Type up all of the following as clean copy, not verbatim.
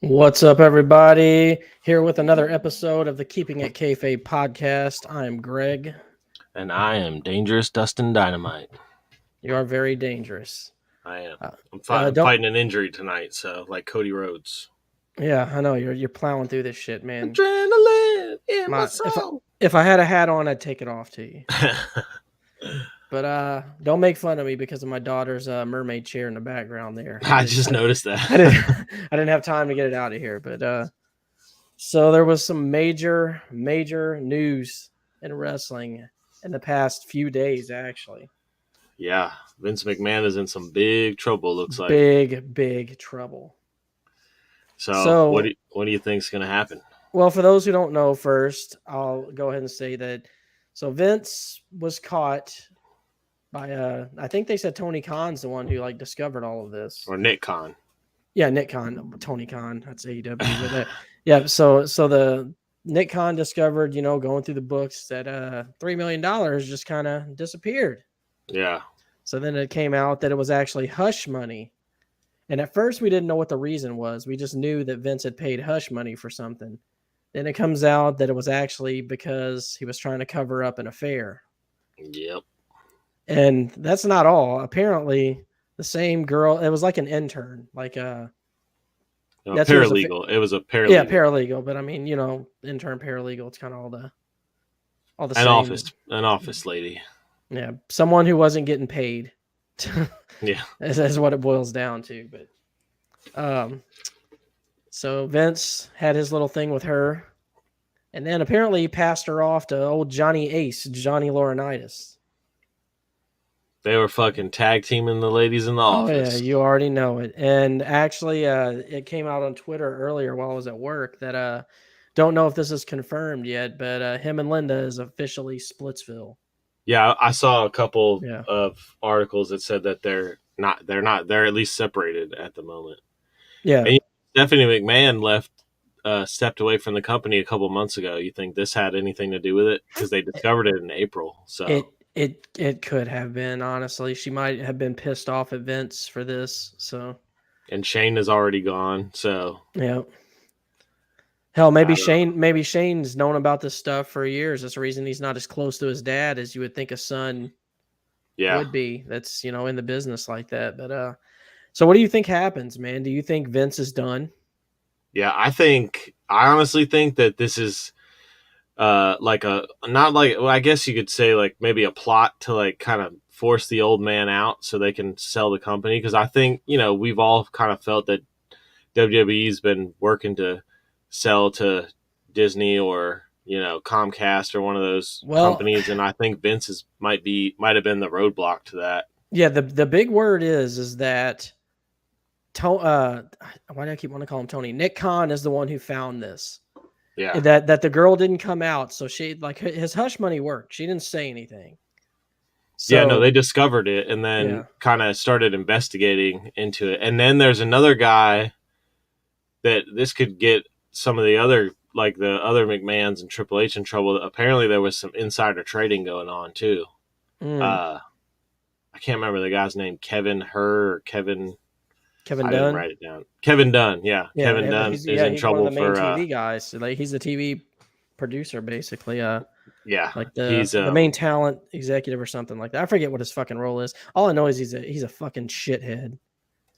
What's up, everybody? Here with another episode of the Keeping It Kayfabe podcast. I'm Greg. And I am Dangerous Dustin Dynamite. You are very dangerous. I am. I'm fighting an injury tonight, so like Cody Rhodes. Yeah, I know you're plowing through this shit, man. Adrenaline in my soul. If I had a hat on, I'd take it off to you. But don't make fun of me because of my daughter's mermaid chair in the background there. I just noticed that. I didn't have time to get it out of here, but so there was some major news in wrestling in the past few days, actually. Yeah, Vince McMahon is in some big trouble. Looks like big trouble. So what do you think is going to happen? Well, for those who don't know, first I'll go ahead and say that. So Vince was caught by I think they said Tony Khan's the one who discovered all of this, or Nick Khan. Yeah, Nick Khan, Tony Khan. That's AEW. Yeah, so the Nick Khan discovered, going through the books that $3 million just kind of disappeared. Yeah. So then it came out that it was actually hush money. And at first we didn't know what the reason was. We just knew that Vince had paid hush money for something. Then it comes out that it was actually because he was trying to cover up an affair. Yep. And that's not all. Apparently, the same girl, it was like an intern, paralegal. It was a paralegal. Yeah, paralegal. But I mean, intern, paralegal, it's kind of all the same. An office lady. Yeah, someone who wasn't getting paid. Yeah. That's what it boils down to. But so Vince had his little thing with her. And then apparently he passed her off to old Johnny Ace, Johnny Laurinaitis. They were fucking tag teaming the ladies in the office. Oh, yeah, you already know it. And actually, it came out on Twitter earlier while I was at work that don't know if this is confirmed yet, but him and Linda is officially Splitsville. Yeah, I saw a couple of articles that said that they're at least separated at the moment. Yeah. And Stephanie McMahon stepped away from the company a couple months ago. You think this had anything to do with it? Because they discovered it in April. So it could have been, honestly. She might have been pissed off at Vince for this. So, and Shane is already gone. So yeah. Hell, maybe Shane's known about this stuff for years. That's the reason he's not as close to his dad as you would think a son would be. That's, in the business like that. But so what do you think happens, man? Do you think Vince is done? Yeah, I honestly think that this is I guess you could say like maybe a plot to like kind of force the old man out so they can sell the company. Because I think, we've all kind of felt that WWE's been working to sell to Disney or Comcast or one of those companies, and I think Vince might have been the roadblock to that. Yeah, the big word is that why do I keep wanting to call him Tony? Nick Khan is the one who found this. Yeah, that the girl didn't come out, so she his hush money worked. She didn't say anything. So, yeah, no, they discovered it and then kind of started investigating into it, and then there's another guy that this could get some of the other McMahons and Triple H in trouble. Apparently there was some insider trading going on too. I can't remember the guy's name, Kevin Dunn. I didn't write it down. Kevin Dunn, yeah. Kevin Dunn is in trouble for one of the main TV guys. So, he's the TV producer basically. Like the main talent executive or something like that. I forget what his fucking role is. All I know is he's a fucking shithead.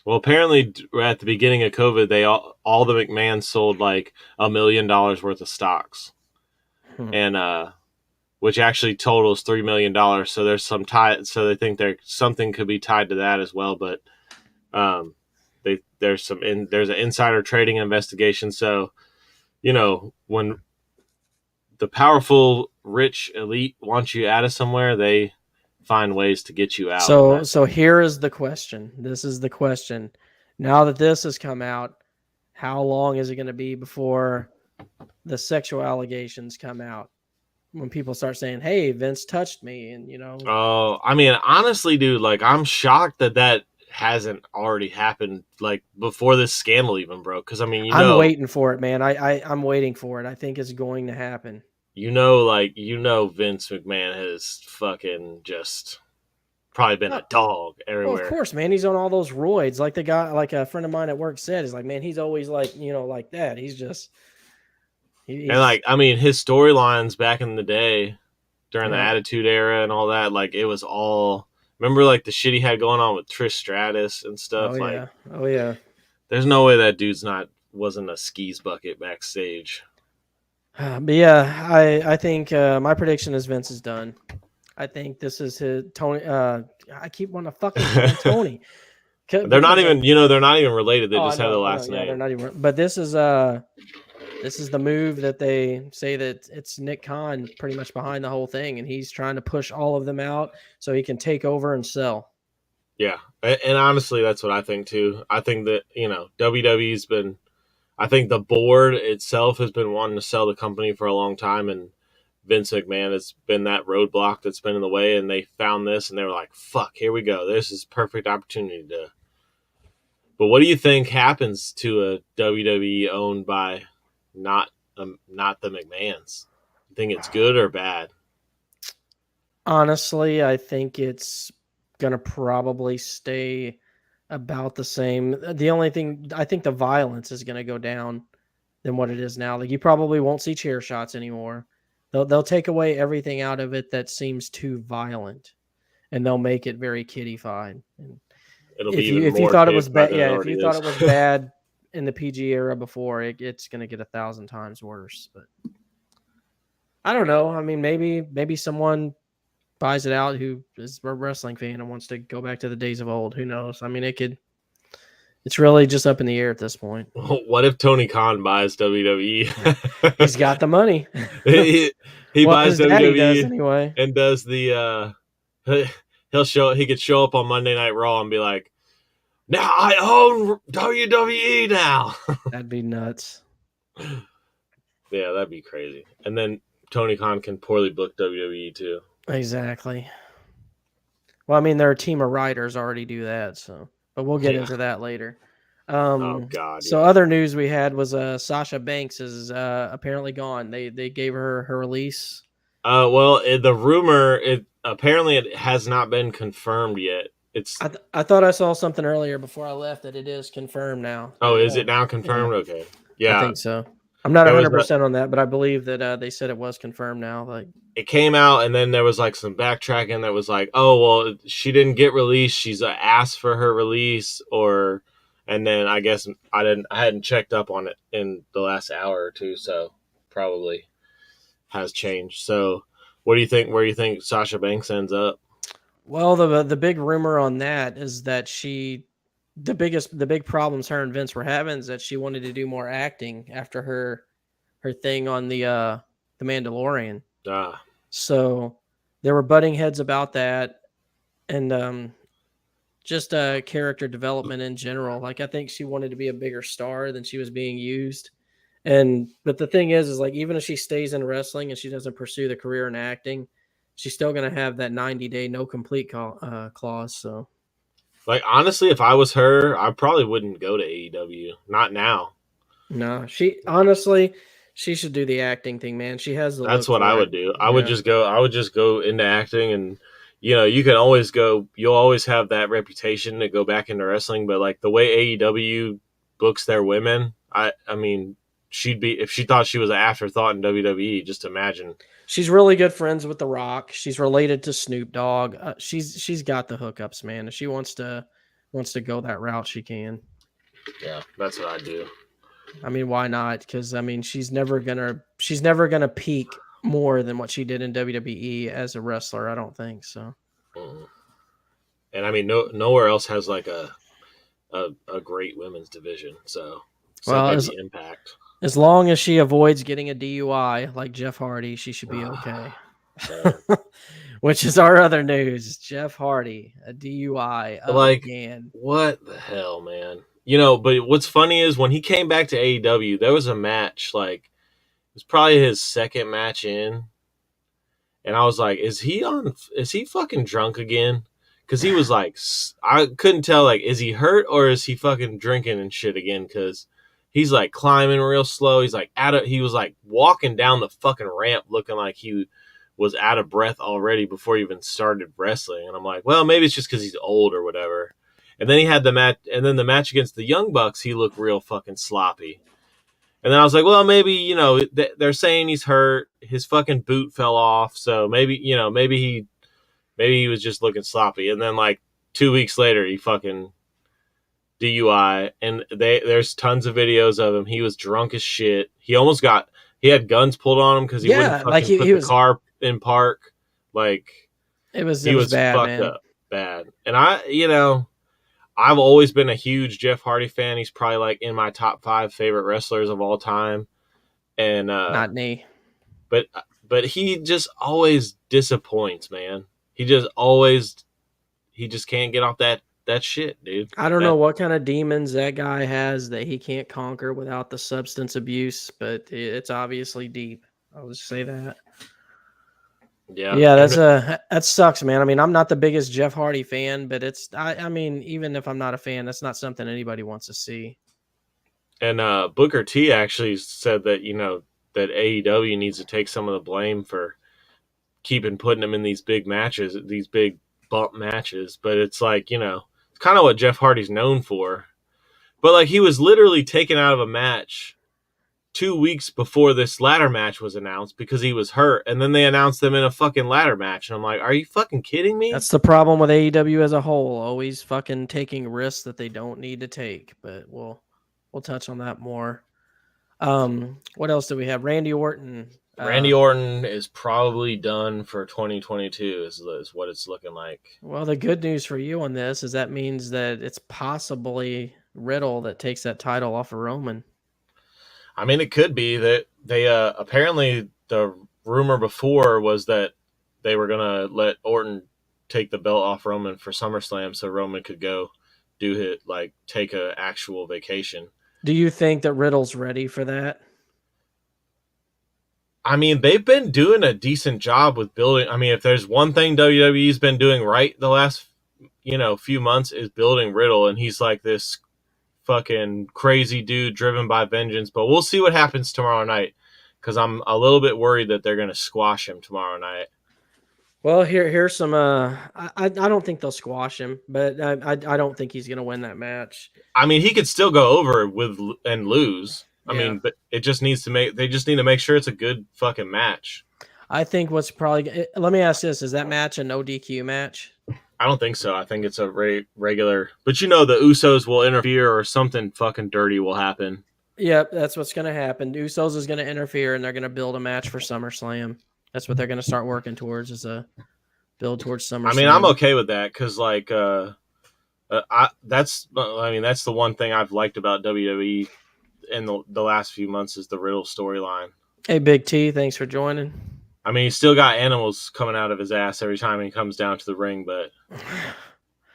Well, apparently at the beginning of COVID, all the McMahons sold like $1 million worth of stocks, and which actually totals $3 million. So there's some tie. So they think something could be tied to that as well. But there's an insider trading investigation. So when the powerful, rich elite want you out of somewhere, they find ways to get you out. So here is the question. This is the question. Now that this has come out, how long is it going to be before the sexual allegations come out? When people start saying, "Hey, Vince touched me," and Oh, I mean, honestly, dude, like I'm shocked that hasn't already happened like before this scandal even broke. Because I mean, I'm waiting for it, man. I'm waiting for it. I think it's going to happen. Vince McMahon has fucking just probably been a dog everywhere. Well, of course, man. He's on all those roids. Like the guy, like a friend of mine at work said, is like, man, he's always like, like that. He's just. And like, I mean, his storylines back in the day, during the Attitude Era and all that, like it was all. Remember, like the shit he had going on with Trish Stratus and stuff. Oh yeah. There's no way that dude's wasn't a skis bucket backstage. But yeah, I think my prediction is Vince is done. I think this is his Tony. I keep wanting to fucking call Tony. They're not even, they're not even related. They just have the last name. Yeah, they're not even. But this is the move that they say that it's Nick Khan pretty much behind the whole thing, and he's trying to push all of them out so he can take over and sell. Yeah, and honestly, that's what I think too. I think that WWE's been. I think the board itself has been wanting to sell the company for a long time, and Vince McMahon has been that roadblock that's been in the way, and they found this, and they were like, fuck, here we go. This is perfect opportunity to... But what do you think happens to a WWE owned by not the McMahons? You think it's good or bad? Honestly, I think it's going to probably stay about the same. The only thing, I think the violence is going to go down than what it is now. Like, you probably won't see chair shots anymore. They'll take away everything out of it that seems too violent, and they'll make it very kiddified. And if you thought it was bad, if you thought it was bad in the PG era before, it's going to get 1,000 times worse. But I don't know. I mean, maybe someone buys it out who is a wrestling fan and wants to go back to the days of old. Who knows? I mean, it's really just up in the air at this point. What if Tony Khan buys WWE? He's got the money. he buys WWE does anyway, and does the he could show up on Monday Night Raw and be like, now I own WWE now. That'd be nuts. Yeah, that'd be crazy. And then Tony Khan can poorly book WWE too. Exactly. Well, I mean, their team of writers already do that, so. But we'll get into that later. Oh God! So other news we had was Sasha Banks is apparently gone. They gave her release. Well, the rumor apparently it has not been confirmed yet. I thought I saw something earlier before I left that it is confirmed now. Oh, is it now confirmed? Yeah. Okay, yeah, I think so. I'm not 100% on that, but I believe that they said it was confirmed now. Like, it came out, and then there was like some backtracking that was like, oh well, she didn't get released. She's asked for her release, and then I guess I hadn't checked up on it in the last hour or two, so probably has changed. So, what do you think? Where do you think Sasha Banks ends up? Well, the big rumor on that is that the big problems her and Vince were having is that she wanted to do more acting after her thing on the Mandalorian. So there were butting heads about that, and just character development in general. Like, I think she wanted to be a bigger star than she was being used. But the thing is like, even if she stays in wrestling and she doesn't pursue the career in acting, she's still going to have that 90-day no complete clause. So, like, honestly, if I was her, I probably wouldn't go to AEW. Not now. No, she should do the acting thing, man. She has the. That's what I would do. I would just go into acting, and you can always go. You'll always have that reputation to go back into wrestling. But like the way AEW books their women, I mean, she'd be, if she thought she was an afterthought in WWE. Just imagine. She's really good friends with The Rock. She's related to Snoop Dogg. She's got the hookups, man. If she wants to go that route, she can. Yeah, that's what I do. I mean, why not? Because I mean, she's never gonna peak more than what she did in WWE as a wrestler. I don't think so. And I mean, nowhere else has like a great women's division. So maybe Impact. As long as she avoids getting a DUI like Jeff Hardy, she should be okay. Which is our other news. Jeff Hardy, a DUI again. What the hell, man? But what's funny is when he came back to AEW, there was a match, like, it was probably his second match in. And I was like, is he fucking drunk again? Because he was like, I couldn't tell, like, is he hurt or is he fucking drinking and shit again? Because he's like climbing real slow. He's like he was like walking down the fucking ramp looking like he was out of breath already before he even started wrestling. And I'm like, well, maybe it's just because he's old or whatever. And then he had the match, and then the match against the Young Bucks, he looked real fucking sloppy. And then I was like, well, maybe, they're saying he's hurt. His fucking boot fell off. So maybe he was just looking sloppy. And then like 2 weeks later, he fucking DUI. And there's tons of videos of him. He was drunk as shit. He had guns pulled on him because he wouldn't fucking put the car in park. Like, it was bad, fucked man. up bad. And I've always been a huge Jeff Hardy fan. He's probably like in my top 5 favorite wrestlers of all time. And not me. But he just always disappoints, man. He just can't get off that shit, dude. I don't know what kind of demons that guy has that he can't conquer without the substance abuse, but it's obviously deep. I'll just say that. Yeah, that sucks, man. I mean, I'm not the biggest Jeff Hardy fan, but I mean, even if I'm not a fan, that's not something anybody wants to see. And Booker T actually said that, that AEW needs to take some of the blame for putting him in these big matches, these big bump matches. But it's like, it's kind of what Jeff Hardy's known for. But like, he was literally taken out of a match 2 weeks before this ladder match was announced because he was hurt, and then they announced them in a fucking ladder match, and I'm like, are you fucking kidding me? That's the problem with AEW as a whole, always fucking taking risks that they don't need to take, but we'll touch on that more. What else do we have? Randy Orton. Randy Orton is probably done for 2022 is what it's looking like. Well, the good news for you on this is that means that it's possibly Riddle that takes that title off of Roman. I mean, it could be that they apparently the rumor before was that they were gonna let Orton take the belt off Roman for SummerSlam, so Roman could go do it, like take a actual vacation. Do you think that Riddle's ready for that? I mean, they've been doing a decent job with building. I mean, if there's one thing WWE's been doing right the last few months is building Riddle, and he's like this fucking crazy dude driven by vengeance. But we'll see what happens tomorrow night, because I'm a little bit worried that they're going to squash him tomorrow night. Well, here's some. I don't think they'll squash him, but I don't think he's going to win that match. I mean, he could still go over and lose. I mean, but they just need to make sure it's a good fucking match. I think what's probably. Let me ask this: is that match a no DQ match? I don't think so. I think it's a regular. But the Usos will interfere or something fucking dirty will happen. Yep, that's what's going to happen. Usos is going to interfere, and they're going to build a match for SummerSlam. That's what they're going to start working towards, is a build towards SummerSlam. I mean, I'm okay with that because, like, that's the one thing I've liked about WWE in the last few months is the Riddle storyline. Hey, Big T, thanks for joining. I mean, he's still got animals coming out of his ass every time he comes down to the ring, but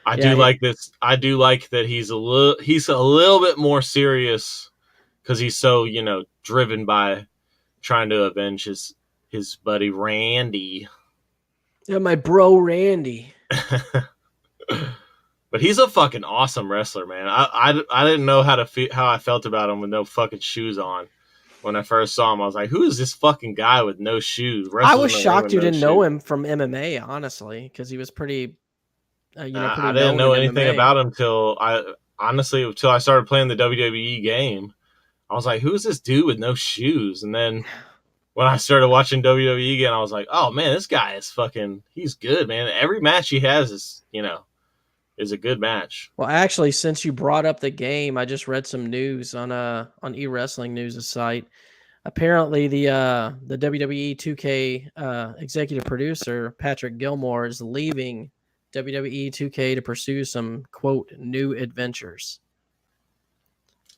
I do like this. I do like that he's a little bit more serious because he's so driven by trying to avenge his buddy Randy. Yeah, my bro Randy. But he's a fucking awesome wrestler, man. I didn't know how I felt about him with no fucking shoes on. When I first saw him, I was like, who is this fucking guy with no shoes? I was shocked you didn't know him from MMA, honestly, because he was pretty I didn't know anything about him until I started playing the WWE game. I was like, who's this dude with no shoes? And then when I started watching WWE again, I was like, oh man, this guy is he's good, man. Every match he has is a good match. Well, actually, since you brought up the game, I just read some news on eWrestling News' site. Apparently, the WWE 2K executive producer Patrick Gilmore is leaving WWE 2K to pursue some quote new adventures.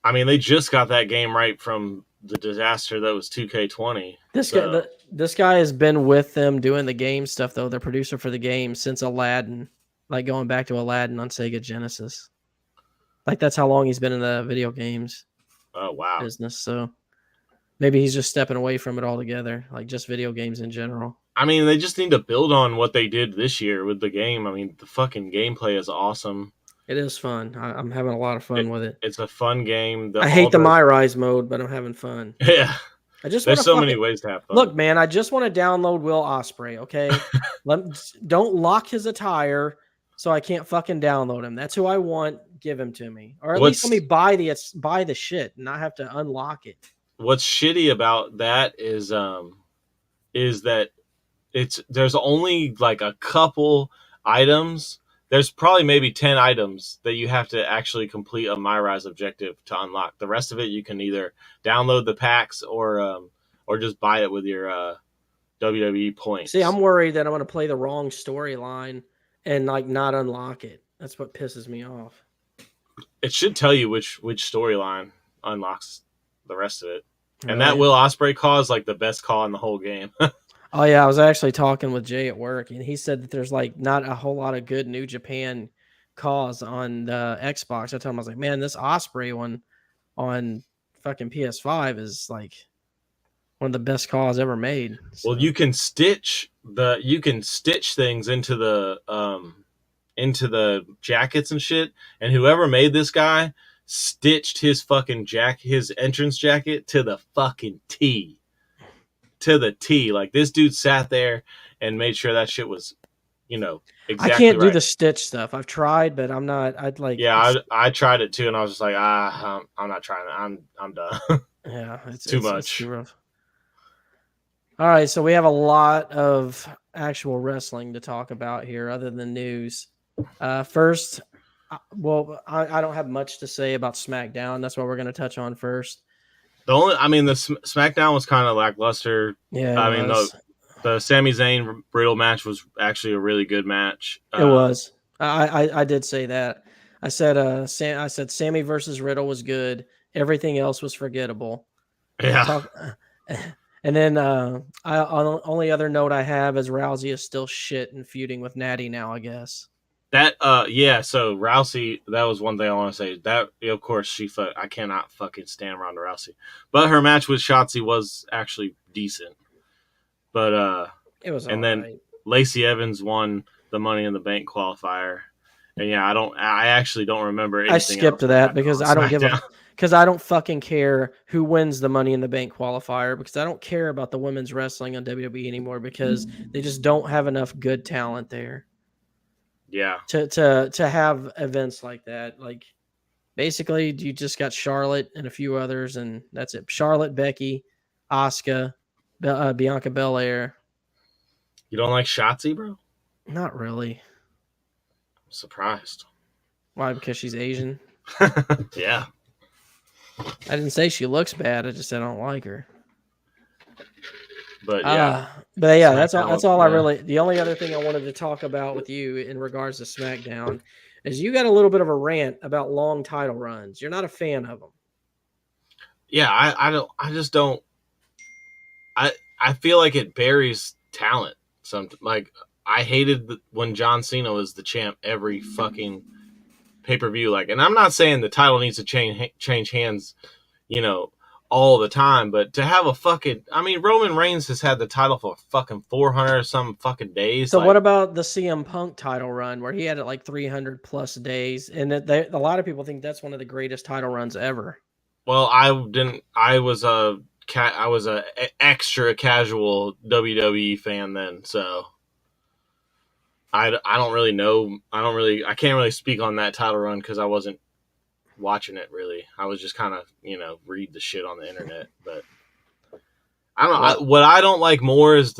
I mean, they just got that game right from the disaster that was 2K20. This guy has been with them doing the game stuff, though. The producer for the game since Aladdin. Like going back to Aladdin on Sega Genesis. Like that's how long he's been in the video games business. So maybe he's just stepping away from it altogether, like just video games in general. I mean, they just need to build on what they did this year with the game. I mean, the fucking gameplay is awesome. It is fun. I'm having a lot of fun with it. It's a fun game. I hate the My Rise mode, but I'm having fun. Yeah. I just There's so many ways to have fun. Look, man, I just want to download Will Ospreay, okay? Don't lock his attire so I can't fucking download him. That's who I want. Give him to me. Or at least let me buy the shit and not have to unlock it. What's shitty about that is that there's only like a couple items. There's probably maybe 10 items that you have to actually complete a MyRise objective to unlock. The rest of it you can either download the packs or just buy it with your WWE points. See, I'm worried that I'm going to play the wrong storyline and like not unlock it. That's what pisses me off. It should tell you which storyline unlocks the rest of it. Really? And that Will Ospreay call is like the best call in the whole game. Oh yeah, I was actually talking with Jay at work, and he said that there's like not a whole lot of good New Japan calls on the Xbox. I told him, I was like, man, this Ospreay one on fucking PS5 is like one of the best calls ever made. So. Well, you can stitch things into the jackets and shit, and whoever made this guy stitched his fucking his entrance jacket to the fucking T. To the T. Like, this dude sat there and made sure that shit was, exactly I can't do the stitch stuff. I've tried, but I'm not. I tried it too, and I was just like, I'm not trying it. I'm done. Yeah, it's too much. It's too rough. All right, so we have a lot of actual wrestling to talk about here, other than news. First, I don't have much to say about SmackDown. That's what we're going to touch on first. The SmackDown was kind of lackluster. Yeah, the Sami Zayn Riddle match was actually a really good match. It was. I did say that. I said Sami versus Riddle was good. Everything else was forgettable. Yeah. And then only other note I have is Rousey is still shit and feuding with Natty now, I guess. That so Rousey, that was one thing I want to say. That, of course, I cannot fucking stand Ronda Rousey. But her match with Shotzi was actually decent. But it was, and then right. Lacey Evans won the Money in the Bank qualifier. And yeah, I actually don't remember anything. I skipped that because I don't because I don't fucking care who wins the Money in the Bank qualifier, because I don't care about the women's wrestling on WWE anymore, because they just don't have enough good talent there. Yeah. To have events like that. Like, basically, you just got Charlotte and a few others, and that's it. Charlotte, Becky, Asuka, Bianca Belair. You don't like Shotzi, bro? Not really. I'm surprised. Why? Because she's Asian? Yeah. I didn't say she looks bad. I just said I don't like her. But yeah, that's all. Yeah. I really. The only other thing I wanted to talk about with you in regards to SmackDown is you got a little bit of a rant about long title runs. You're not a fan of them. Yeah, I just don't. I feel like it buries talent. Like, I hated when John Cena was the champ every fucking pay-per-view. Like, and I'm not saying the title needs to change hands, all the time, but to have Roman Reigns has had the title for fucking 400 or some fucking days. So what about the CM Punk title run where he had it like 300 plus days, and a lot of people think that's one of the greatest title runs ever? Well, I was a extra casual WWE fan then, so I don't really know. I can't really speak on that title run because I wasn't watching it really. I was just kind of read the shit on the internet. But I don't know. What I don't like more is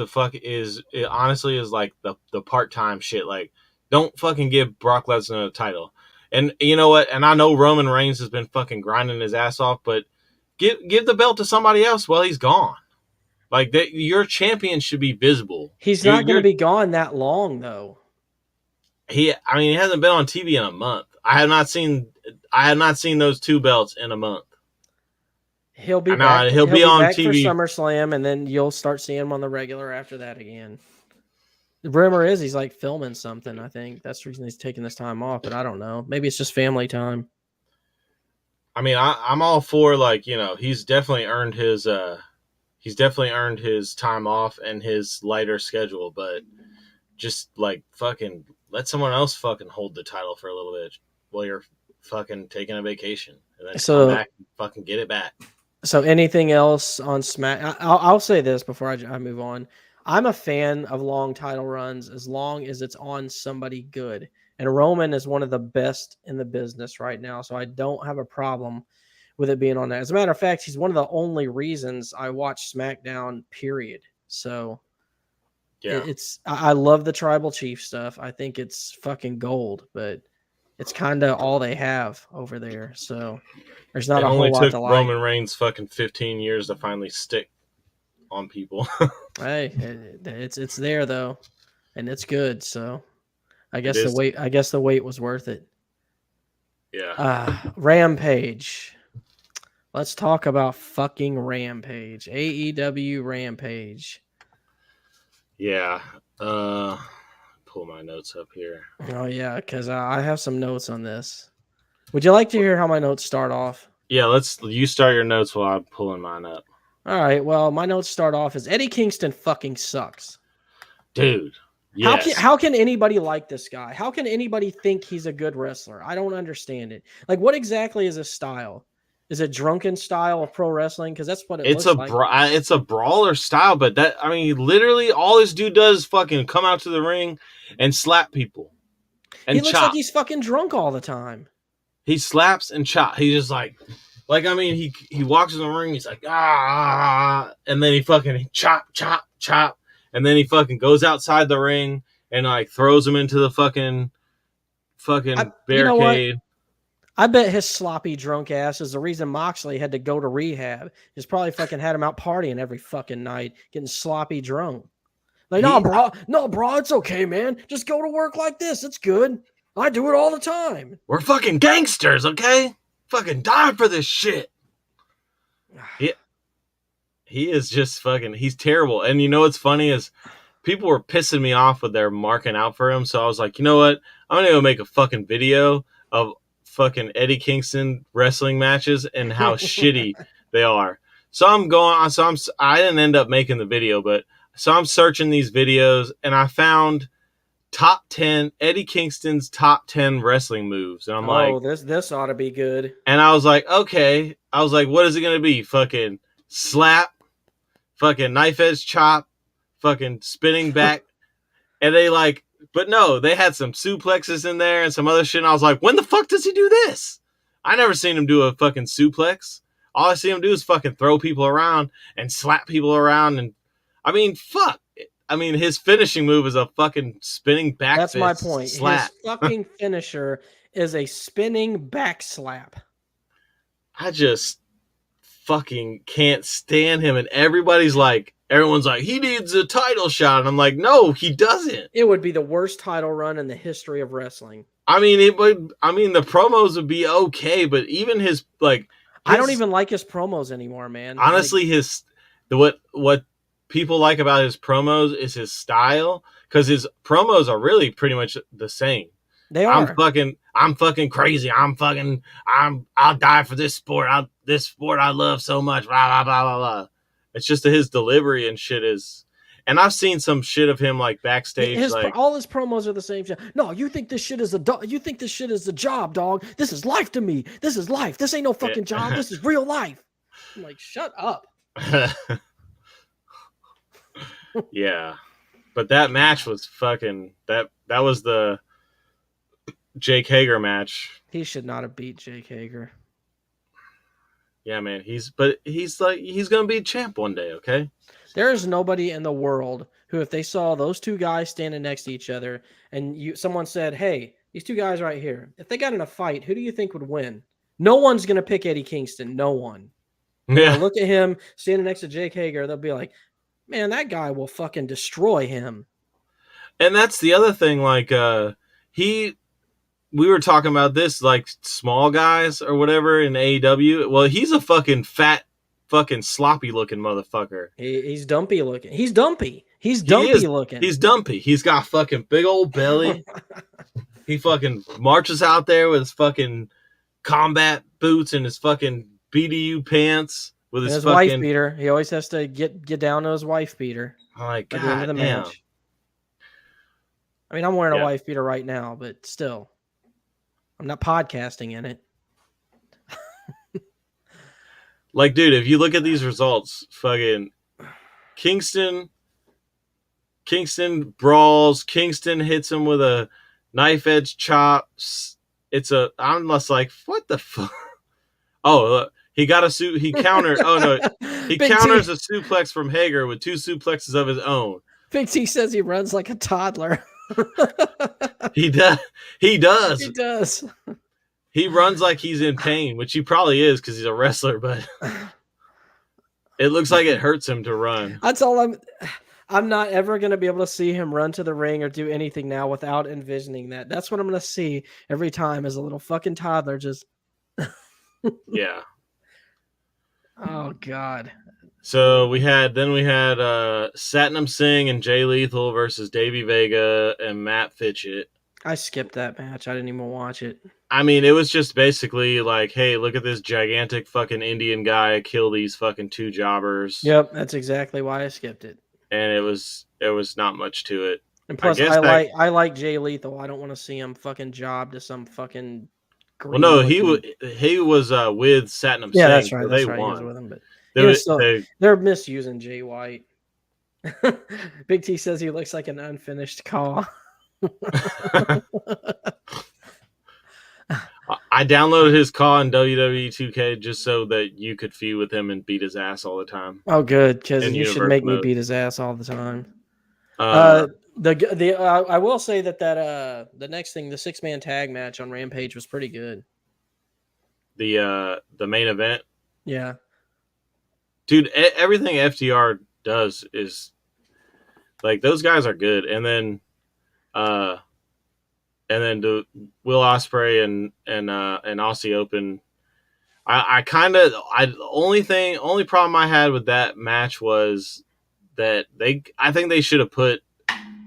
honestly like the part-time shit. Like, don't fucking give Brock Lesnar a title. And you know what? And I know Roman Reigns has been fucking grinding his ass off, but give the belt to somebody else while he's gone. Like, your champion should be visible. He's not going to be gone that long, though. He hasn't been on TV in a month. I have not seen those two belts in a month. He'll be back. He'll be on TV for SummerSlam, and then you'll start seeing him on the regular after that again. The rumor is he's like filming something. I think that's the reason he's taking this time off, but I don't know. Maybe it's just family time. I mean, I'm all for, like, he's definitely earned his time off and his lighter schedule, but just like fucking let someone else fucking hold the title for a little bit while you're fucking taking a vacation, and then come back and fucking get it back. So anything else on Smack? I'll say this before I move on. I'm a fan of long title runs as long as it's on somebody good. And Roman is one of the best in the business right now. So I don't have a problem with it being on that. As a matter of fact, he's one of the only reasons I watch SmackDown, period. So yeah, I love the Tribal Chief stuff. I think it's fucking gold, but it's kind of all they have over there. So there's not it a only whole lot took to like. Roman Reigns fucking 15 years to finally stick on people. Hey, it's there though, and it's good. So I guess is. the wait was worth it. Yeah. Rampage. Let's talk about fucking Rampage. AEW Rampage. Yeah. Pull my notes up here. Oh yeah, because I have some notes on this. Would you like to hear how my notes start off? Yeah, you start your notes while I'm pulling mine up. All right. Well, my notes start off as Eddie Kingston fucking sucks. Dude. Yes. How can anybody like this guy? How can anybody think he's a good wrestler? I don't understand it. Like, what exactly is his style? Is it drunken style of pro wrestling? Because that's what it looks like. It's a brawler style, but literally all this dude does is fucking come out to the ring and slap people. And he looks like he's fucking drunk all the time. He slaps and chop. He just he walks in the ring. He's like and then he fucking chop, and then he fucking goes outside the ring and like throws him into the fucking barricade. You know what? I bet his sloppy drunk ass is the reason Moxley had to go to rehab. He's probably fucking had him out partying every fucking night, getting sloppy drunk. Like, no, bro, it's okay, man. Just go to work like this. It's good. I do it all the time. We're fucking gangsters, okay? Fucking die for this shit. He is just fucking, he's terrible. And you know what's funny is people were pissing me off with their marking out for him. So I was like, you know what? I'm going to go make a fucking video of fucking Eddie Kingston wrestling matches and how shitty they are. So I didn't end up making the video, but so I'm searching these videos and I found top 10 Eddie Kingston's top 10 wrestling moves. And I'm like, this ought to be good. And I was like, okay. I was like, what is it going to be? Fucking slap, fucking knife edge chop, fucking spinning back. And but no, they had some suplexes in there and some other shit. And I was like, when the fuck does he do this? I never seen him do a fucking suplex. All I see him do is fucking throw people around and slap people around. And I mean, fuck. I mean, his finishing move is a fucking spinning back. That's my point. Slap. His fucking finisher is a spinning back slap. I just fucking can't stand him. And everyone's like, he needs a title shot. And I'm like, no, he doesn't. It would be the worst title run in the history of wrestling. I mean, the promos would be okay, but even I don't even like his promos anymore, man. Honestly, what people like about his promos is his style, because his promos are really pretty much the same. They are. I'm fucking crazy. I'll die for this sport. This sport I love so much. Blah, blah, blah, blah, blah. It's just his delivery and shit is, and I've seen some shit of him like backstage. All his promos are the same shit. No, you think this shit is a job, dog. This is life to me. This is life. This ain't no fucking job. This is real life. I'm like, shut up. Yeah, but that match was fucking that was the Jake Hager match. He should not have beat Jake Hager. Yeah, man. He's gonna be a champ one day. Okay. There is nobody in the world who, if they saw those two guys standing next to each other, and someone said, "Hey, these two guys right here, if they got in a fight, who do you think would win?" No one's gonna pick Eddie Kingston. No one. Yeah. Look at him standing next to Jake Hager. They'll be like, man, that guy will fucking destroy him. And that's the other thing. We were talking about this, like small guys or whatever in AEW. Well, he's a fucking fat, fucking sloppy looking motherfucker. He's dumpy looking. He's dumpy. He's dumpy looking. He's dumpy. He's got fucking big old belly. He fucking marches out there with his fucking combat boots and his fucking BDU pants. With his fucking wife beater. He always has to get down to his wife beater. Like, God damn. The match. I mean, I'm wearing a wife beater right now, but still. I'm not podcasting in it. Like, dude, if you look at these results, fucking Kingston brawls. Kingston hits him with a knife edge chop. I'm just like, what the fuck? Oh, look, he got a suit. He countered. Oh no, he counters a suplex from Hager with 2 suplexes of his own. Big T says he runs like a toddler. He does. He does. He does. He runs like he's in pain, which he probably is because he's a wrestler, but it looks like it hurts him to run. That's all I'm not ever going to be able to see him run to the ring or do anything now without envisioning that. That's what I'm going to see every time as a little fucking toddler just. Yeah. Oh, God. So we had Satnam Singh and Jay Lethal versus Davey Vega and Matt Fitchett. I skipped that match. I didn't even watch it. I mean, it was just basically like, hey, look at this gigantic fucking Indian guy kill these fucking 2 jobbers. Yep, that's exactly why I skipped it. And it was not much to it. And plus, I like Jay Lethal. I don't want to see him fucking job to some fucking. Well, no, he was with Satnam Singh. Yeah, that's right. So that's they right. won. He was with him, but they're misusing Jay White. Big T says he looks like an unfinished call. I downloaded his call in WWE 2K just so that you could feud with him and beat his ass all the time. Oh, good, because you should make me beat his ass all the time. I will say that the next thing, the 6-man tag match on Rampage was pretty good. The main event, yeah, dude. Everything FTR does is like those guys are good, and then the Will Ospreay and Aussie Open. The only problem I had with that match was that I think they should have put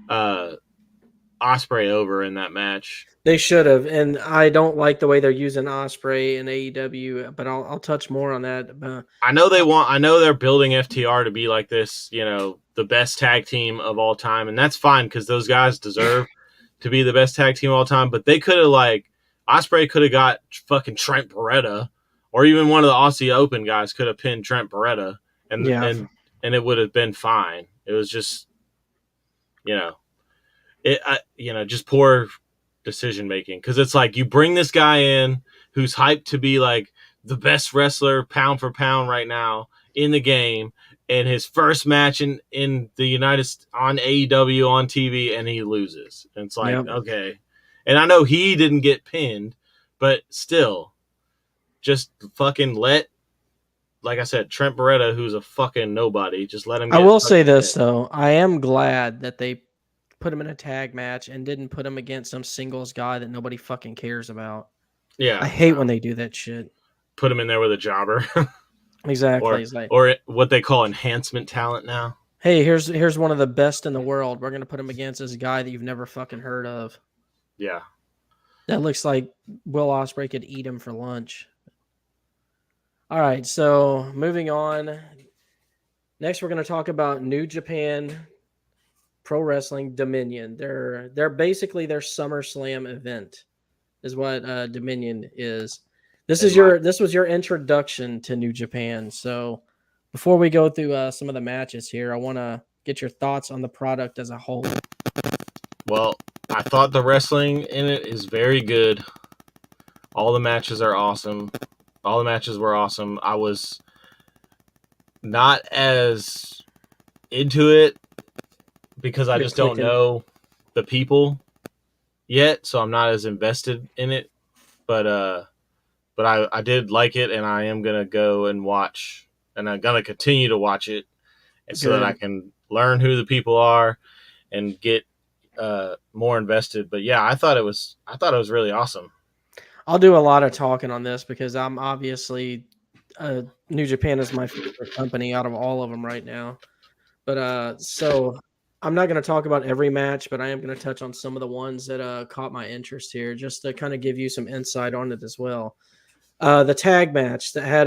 Ospreay over in that match. They should have, and I don't like the way they're using Ospreay in AEW, but I'll touch more on that. I know they're building FTR to be like this, the best tag team of all time, and that's fine because those guys deserve to be the best tag team of all time. But they could have Ospreay could have got fucking Trent Beretta, or even one of the Aussie Open guys could have pinned Trent Beretta, and it would have been fine. It was just, just poor decision making, because it's like you bring this guy in who's hyped to be like the best wrestler pound for pound right now in the game, and his first match in the United on AEW on TV, and he loses. And it's like, okay. And I know he didn't get pinned, but still, just fucking let, like I said, Trent Beretta, who's a fucking nobody, just let him get I will say this, though. I am glad that they put him in a tag match and didn't put him against some singles guy that nobody fucking cares about. Yeah. I hate when they do that shit. Put him in there with a jobber. Exactly. Or what they call enhancement talent now. Hey, here's one of the best in the world. We're going to put him against this guy that you've never fucking heard of. Yeah. That looks like Will Ospreay could eat him for lunch. All right, so moving on. Next, we're going to talk about New Japan Pro Wrestling Dominion. They're basically their SummerSlam event is what Dominion is. This was your introduction to New Japan. So before we go through some of the matches here, I want to get your thoughts on the product as a whole. Well, I thought the wrestling in it is very good. All the matches are awesome. All the matches were awesome. I was not as into it because I just don't know the people yet, so I'm not as invested in it. But I did like it, and I am gonna go and watch, and I'm gonna continue to watch it, so that I can learn who the people are and get more invested. But yeah, I thought it was really awesome. I'll do a lot of talking on this because I'm obviously New Japan is my favorite company out of all of them right now. But so I'm not going to talk about every match, but I am going to touch on some of the ones that caught my interest here, just to kind of give you some insight on it as well. The tag match that had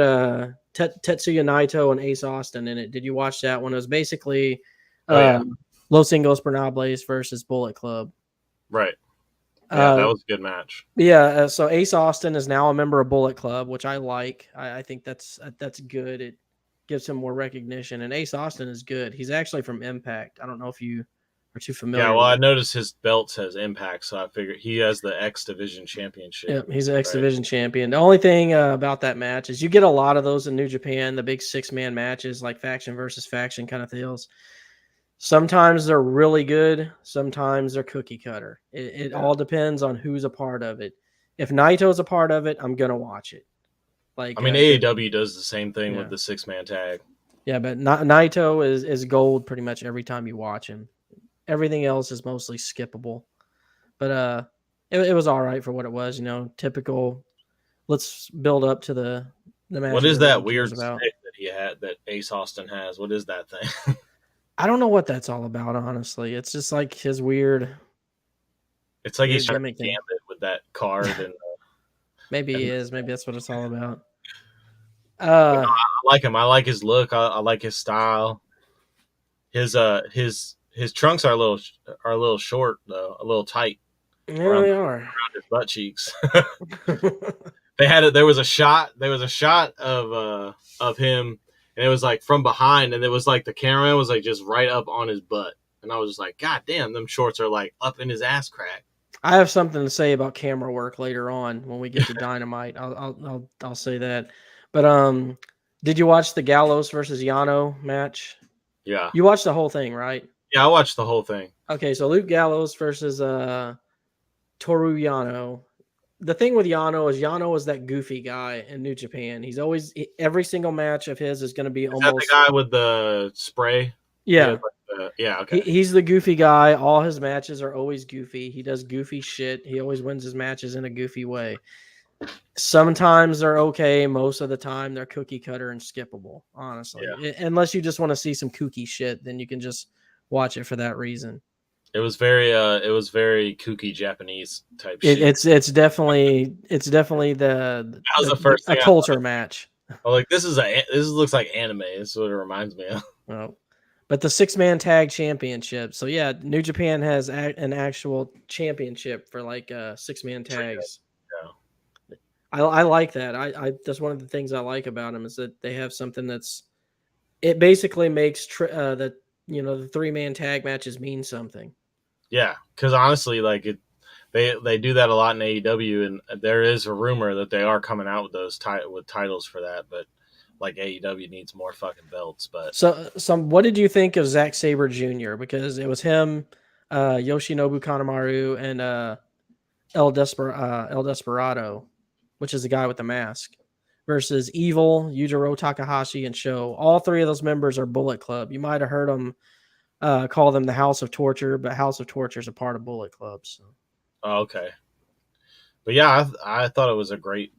Tetsuya Naito and Ace Austin in it. Did you watch that one? It was basically Los Ingobernables versus Bullet Club. Right. Yeah, that was a good match. Yeah, so Ace Austin is now a member of Bullet Club, which I like. I think that's good. It gives him more recognition, and Ace Austin is good. He's actually from Impact. I don't know if you are too familiar. Yeah, well, I noticed his belt says Impact, so I figured he has the X Division Championship. Yeah, he's an X Division champion. The only thing about that match is you get a lot of those in New Japan, the big 6-man matches, like faction versus faction kind of deals. Sometimes they're really good. Sometimes they're cookie cutter. It all depends on who's a part of it. If Naito's a part of it, I'm going to watch it. Like, I mean, AEW does the same thing with the 6-man tag. Yeah, but Naito is gold pretty much every time you watch him. Everything else is mostly skippable. But it was all right for what it was, typical. Let's build up to the match. What is that weird stick that he had, that Ace Austin has? What is that thing? I don't know what that's all about, honestly. It's just like his weird. It's like he's trying to gambit with that card, and maybe he is. Maybe that's what it's all about. I like him. I like his look. I like his style. His trunks are a little short though, a little tight. Yeah, they are around his butt cheeks. There was a shot of him, and it was like from behind, and it was like the camera was like just right up on his butt, and I was just like, God damn, them shorts are like up in his ass crack. I have something to say about camera work later on when we get to Dynamite. I'll say that. But did you watch the Gallows versus Yano match? Yeah. You watched the whole thing, right? Yeah, I watched the whole thing. Okay, so Luke Gallows versus Toru Yano. The thing with Yano is that goofy guy in New Japan. He's always every single match of his is going to be almost that the guy with the spray. Yeah. Yeah, okay. He's the goofy guy. All his matches are always goofy. He does goofy shit. He always wins his matches in a goofy way. Sometimes they're okay. Most of the time, they're cookie cutter and skippable, honestly. Yeah. Unless you just want to see some kooky shit, then you can just watch it for that reason. It was very kooky Japanese type shit. It's definitely that was the first a culture match. Oh, like this looks like anime. This is what it reminds me of. Oh. But the 6-man tag championship. So yeah, New Japan has an actual championship for like 6-man tags. Yeah. I like that. I that's one of the things I like about them is that they have something it basically makes the 3-man tag matches mean something. Yeah, because honestly, like they do that a lot in AEW, and there is a rumor that they are coming out with those with titles for that, but like AEW needs more fucking belts. But so what did you think of Zack Sabre Jr.? Because it was him, Yoshinobu Kanemaru, and El Desperado, which is the guy with the mask, versus Evil, Yujiro Takahashi, and Sho. All three of those members are Bullet Club. You might have heard them call them the House of Torture, but House of Torture is a part of Bullet Club. So. Oh, okay. But yeah, I thought it was a great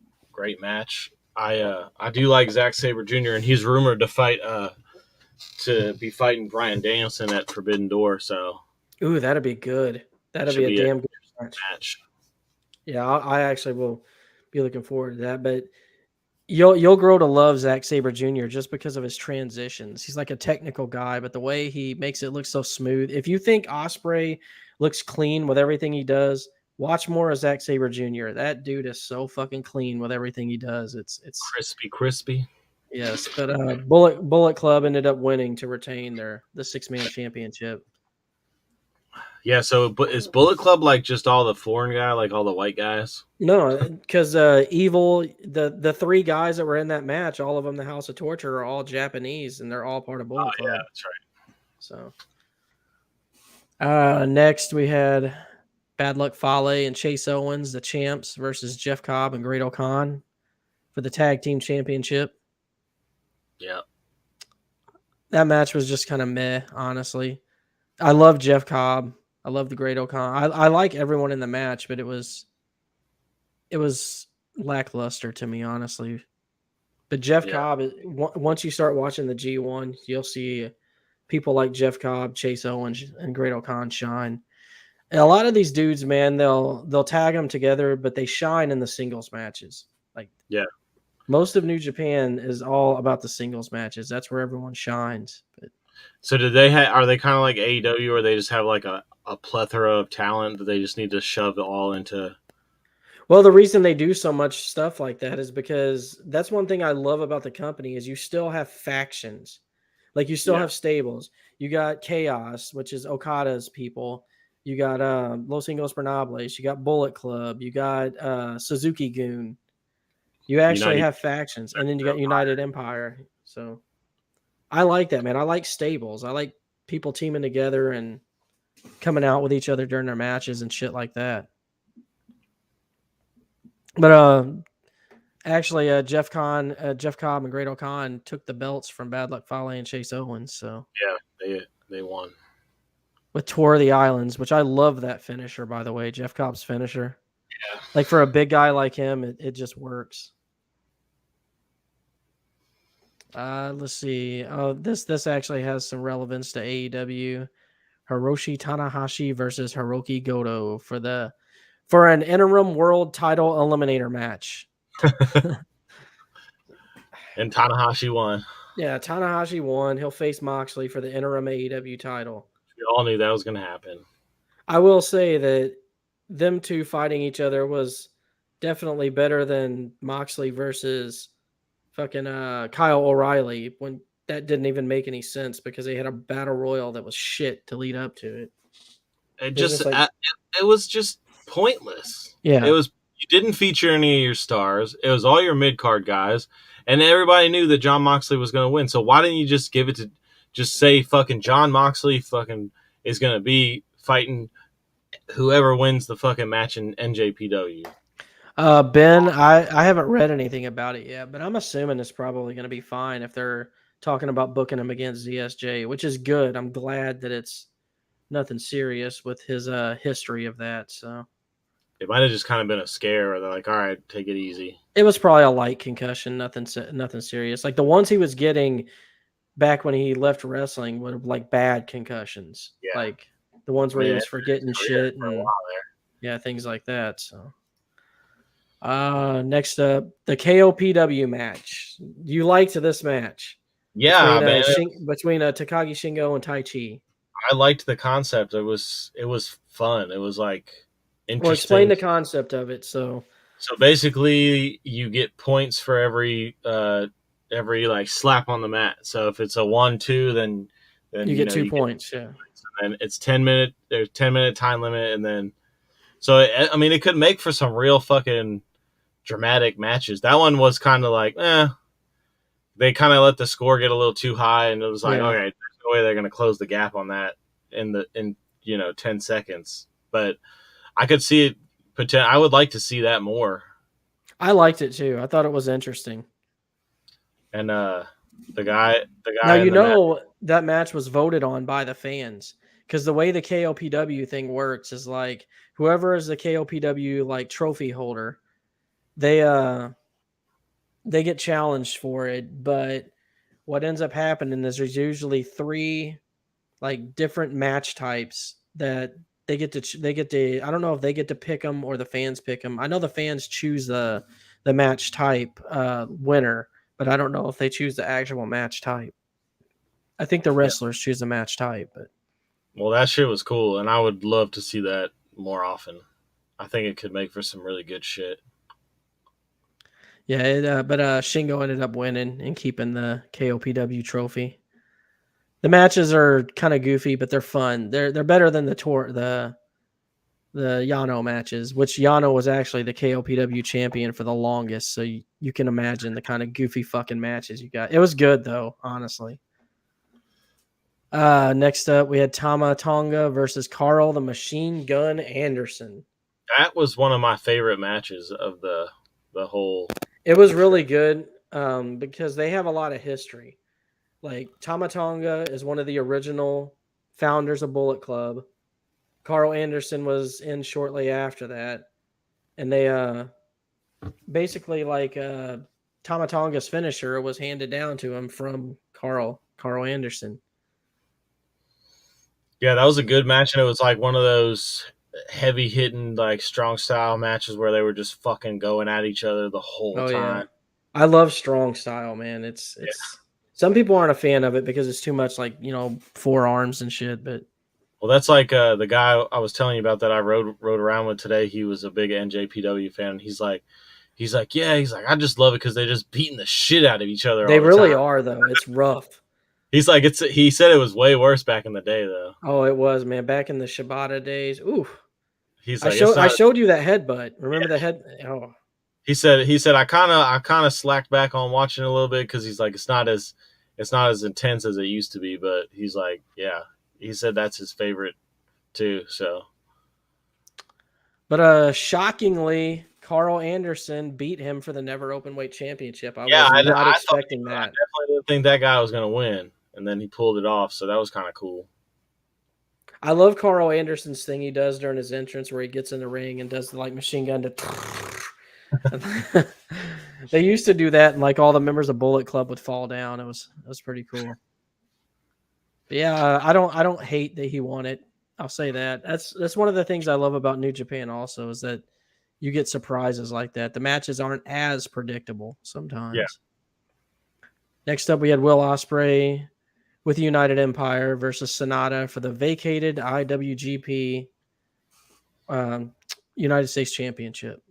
match. I do like Zack Sabre Jr. and he's rumored to be fighting Bryan Danielson at Forbidden Door. So, ooh, that'd be good. That'd be a damn good match. Yeah, I actually will be looking forward to that. But you'll grow to love Zack Sabre Jr. just because of his transitions. He's like a technical guy, but the way he makes it look so smooth. If you think Ospreay looks clean with everything he does, watch more of Zack Sabre Jr. That dude is so fucking clean with everything he does. It's crispy. Yes, but Bullet Club ended up winning to retain the 6-man championship. Yeah, so is Bullet Club like just all the foreign guy, like all the white guys? No, because Evil, the 3 guys that were in that match, all of them, the House of Torture, are all Japanese, and they're all part of Bullet Club. Yeah, that's right. So, next we had Bad Luck Fale and Chase Owens, the champs, versus Jeff Cobb and Great O'Khan for the tag team championship. Yeah. That match was just kind of meh, honestly. I love Jeff Cobb. I love the Great O'Khan. I like everyone in the match, but it was lackluster to me, honestly. But Jeff Cobb, once you start watching the G1, you'll see people like Jeff Cobb, Chase Owens, and Great O'Khan shine. And a lot of these dudes, man, they'll tag them together, but they shine in the singles matches. Like, yeah, most of New Japan is all about the singles matches. That's where everyone shines. But so are they kind of like AEW, or they just have like a a plethora of talent that they just need to shove it all into. Well, the reason they do so much stuff like that is because that's one thing I love about the company is you still have factions. Like you still have stables. You got Chaos, which is Okada's people. You got Los Ingobernables. You got Bullet Club. You got Suzuki Goon. You actually have factions, and then you got United Empire. So I like that, man. I like stables. I like people teaming together and coming out with each other during their matches and shit like that. But actually, Jeff Cobb and Great O'Khan took the belts from Bad Luck Fale and Chase Owens. So yeah, they won with Tour of the Islands, which I love that finisher, by the way, Jeff Cobb's finisher. Yeah, like for a big guy like him, it just works. Let's see. This actually has some relevance to AEW. Hiroshi Tanahashi versus Hiroki Goto for an interim world title eliminator match. And Tanahashi won. Yeah, Tanahashi won. He'll face Moxley for the interim AEW title. We all knew that was going to happen. I will say that them two fighting each other was definitely better than Moxley versus fucking Kyle O'Reilly, when that didn't even make any sense because they had a battle royal that was shit to lead up to it. It was just pointless. Yeah. You didn't feature any of your stars. It was all your mid-card guys, and everybody knew that Jon Moxley was going to win. So why didn't you just give it to just say fucking Jon Moxley fucking is going to be fighting whoever wins the fucking match in NJPW? Ben, I haven't read anything about it yet, but I'm assuming it's probably going to be fine if they're talking about booking him against ZSJ, which is good. I'm glad that it's nothing serious with his history of that. So it might have just kind of been a scare where they're like, all right, take it easy. It was probably a light concussion, nothing serious. Like the ones he was getting back when he left wrestling were like bad concussions. Yeah. Like the ones where he was forgetting shit and things like that. So next up, the KOPW match. You liked this match. Yeah, between Takagi Shingo and Tai Chi. I liked the concept. It was fun. It was like interesting. Well, explain the concept of it. So basically, you get points for every like slap on the mat. So if it's a 1-2, then you get 2 points. Yeah, and it's 10 minute. There's 10-minute time limit, and then it could make for some real fucking dramatic matches. That one was kind of like, they kind of let the score get a little too high, and it was like, okay, there's no way they're going to close the gap on that in 10 seconds. But I could see it. I would like to see that more. I liked it too. I thought it was interesting. And the guy. Now that match was voted on by the fans, because the way the KOPW thing works is like whoever is the KOPW like trophy holder, they get challenged for it. But what ends up happening is there's usually 3 like different match types that they get to. I don't know if they get to pick them or the fans pick them. I know the fans choose the match type winner, but I don't know if they choose the actual match type. I think the wrestlers choose the match type. But well, that shit was cool, and I would love to see that more often. I think it could make for some really good shit. Yeah, but Shingo ended up winning and keeping the KOPW trophy. The matches are kind of goofy, but they're fun. They're better than the Yano matches, which Yano was actually the KOPW champion for the longest. So you can imagine the kind of goofy fucking matches you got. It was good though, honestly. Next up, we had Tama Tonga versus Carl the Machine Gun Anderson. That was one of my favorite matches of the whole. It was really good because they have a lot of history. Like Tama Tonga is one of the original founders of Bullet Club. Carl Anderson was in shortly after that. And they basically like Tama Tonga's finisher was handed down to him from Carl Anderson. Yeah, that was a good match, and it was like one of those heavy hitting like strong style matches where they were just fucking going at each other the whole time. Yeah. I love strong style, man. It's some people aren't a fan of it because it's too much like, forearms and shit, but Well, that's like the guy I was telling you about that I rode around with today. He was a big NJPW fan. He's like, yeah. He's like, I just love it because they're just beating the shit out of each other They all the really time. are, though. It's rough. He's like, he said it was way worse back in the day, though. Oh, it was, man. Back in the Shibata days. Ooh. He's I like, it's not. showed you that headbutt. Remember Yeah. the head? Oh. He said I kind of slacked back on watching a little bit because he's like, it's not as intense as it used to be. But he's like, yeah. He said that's his favorite too. So. But shockingly, Carl Anderson beat him for the never openweight championship. I Yeah, was I not thought expecting that. I definitely didn't think that guy was going to win, and then he pulled it off. So that was kind of cool. I love Carl Anderson's thing he does during his entrance where he gets in the ring and does the like machine gun to. They used to do that, and like all the members of Bullet Club would fall down. It was pretty cool. But yeah, I don't hate that he won it. I'll say that. That's one of the things I love about New Japan also is that you get surprises like that. The matches aren't as predictable sometimes. Yeah. Next up, we had Will Ospreay with United Empire versus Sonata for the vacated IWGP United States Championship.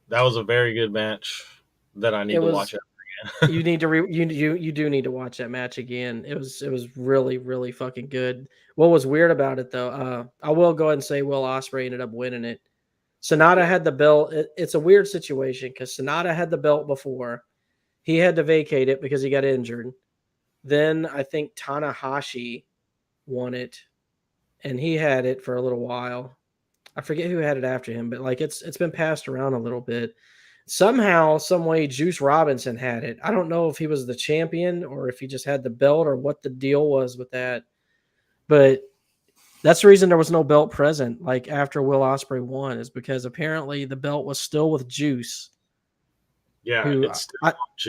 That was a very good match that I need to watch it again. You need to you do need to watch that match again. It was really, really fucking good. What was weird about it though, I will go ahead and say Will Ospreay ended up winning it. Sonata had the belt. It's a weird situation because Sonata had the belt before. He had to vacate it because he got injured. Then I think Tanahashi won it, and he had it for a little while. I forget who had it after him, but like it's been passed around a little bit. Somehow, some way, Juice Robinson had it. I don't know if he was the champion or if he just had the belt or what the deal was with that. But that's the reason there was no belt present. Like after Will Ospreay won, is because apparently the belt was still with Juice. Yeah, who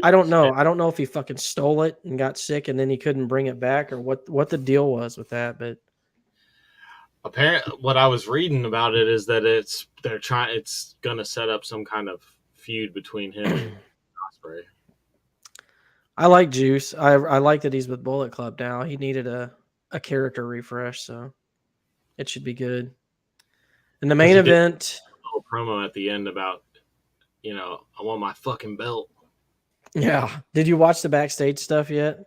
I don't know. I don't know if he fucking stole it and got sick and then he couldn't bring it back or what the deal was with that. But apparently, what I was reading about it is that it's gonna set up some kind of feud between him and Ospreay. I like Juice. I like that he's with Bullet Club now. He needed a character refresh, so it should be good. And the main event, a little promo at the end about, I want my fucking belt. Yeah. Did you watch the backstage stuff yet?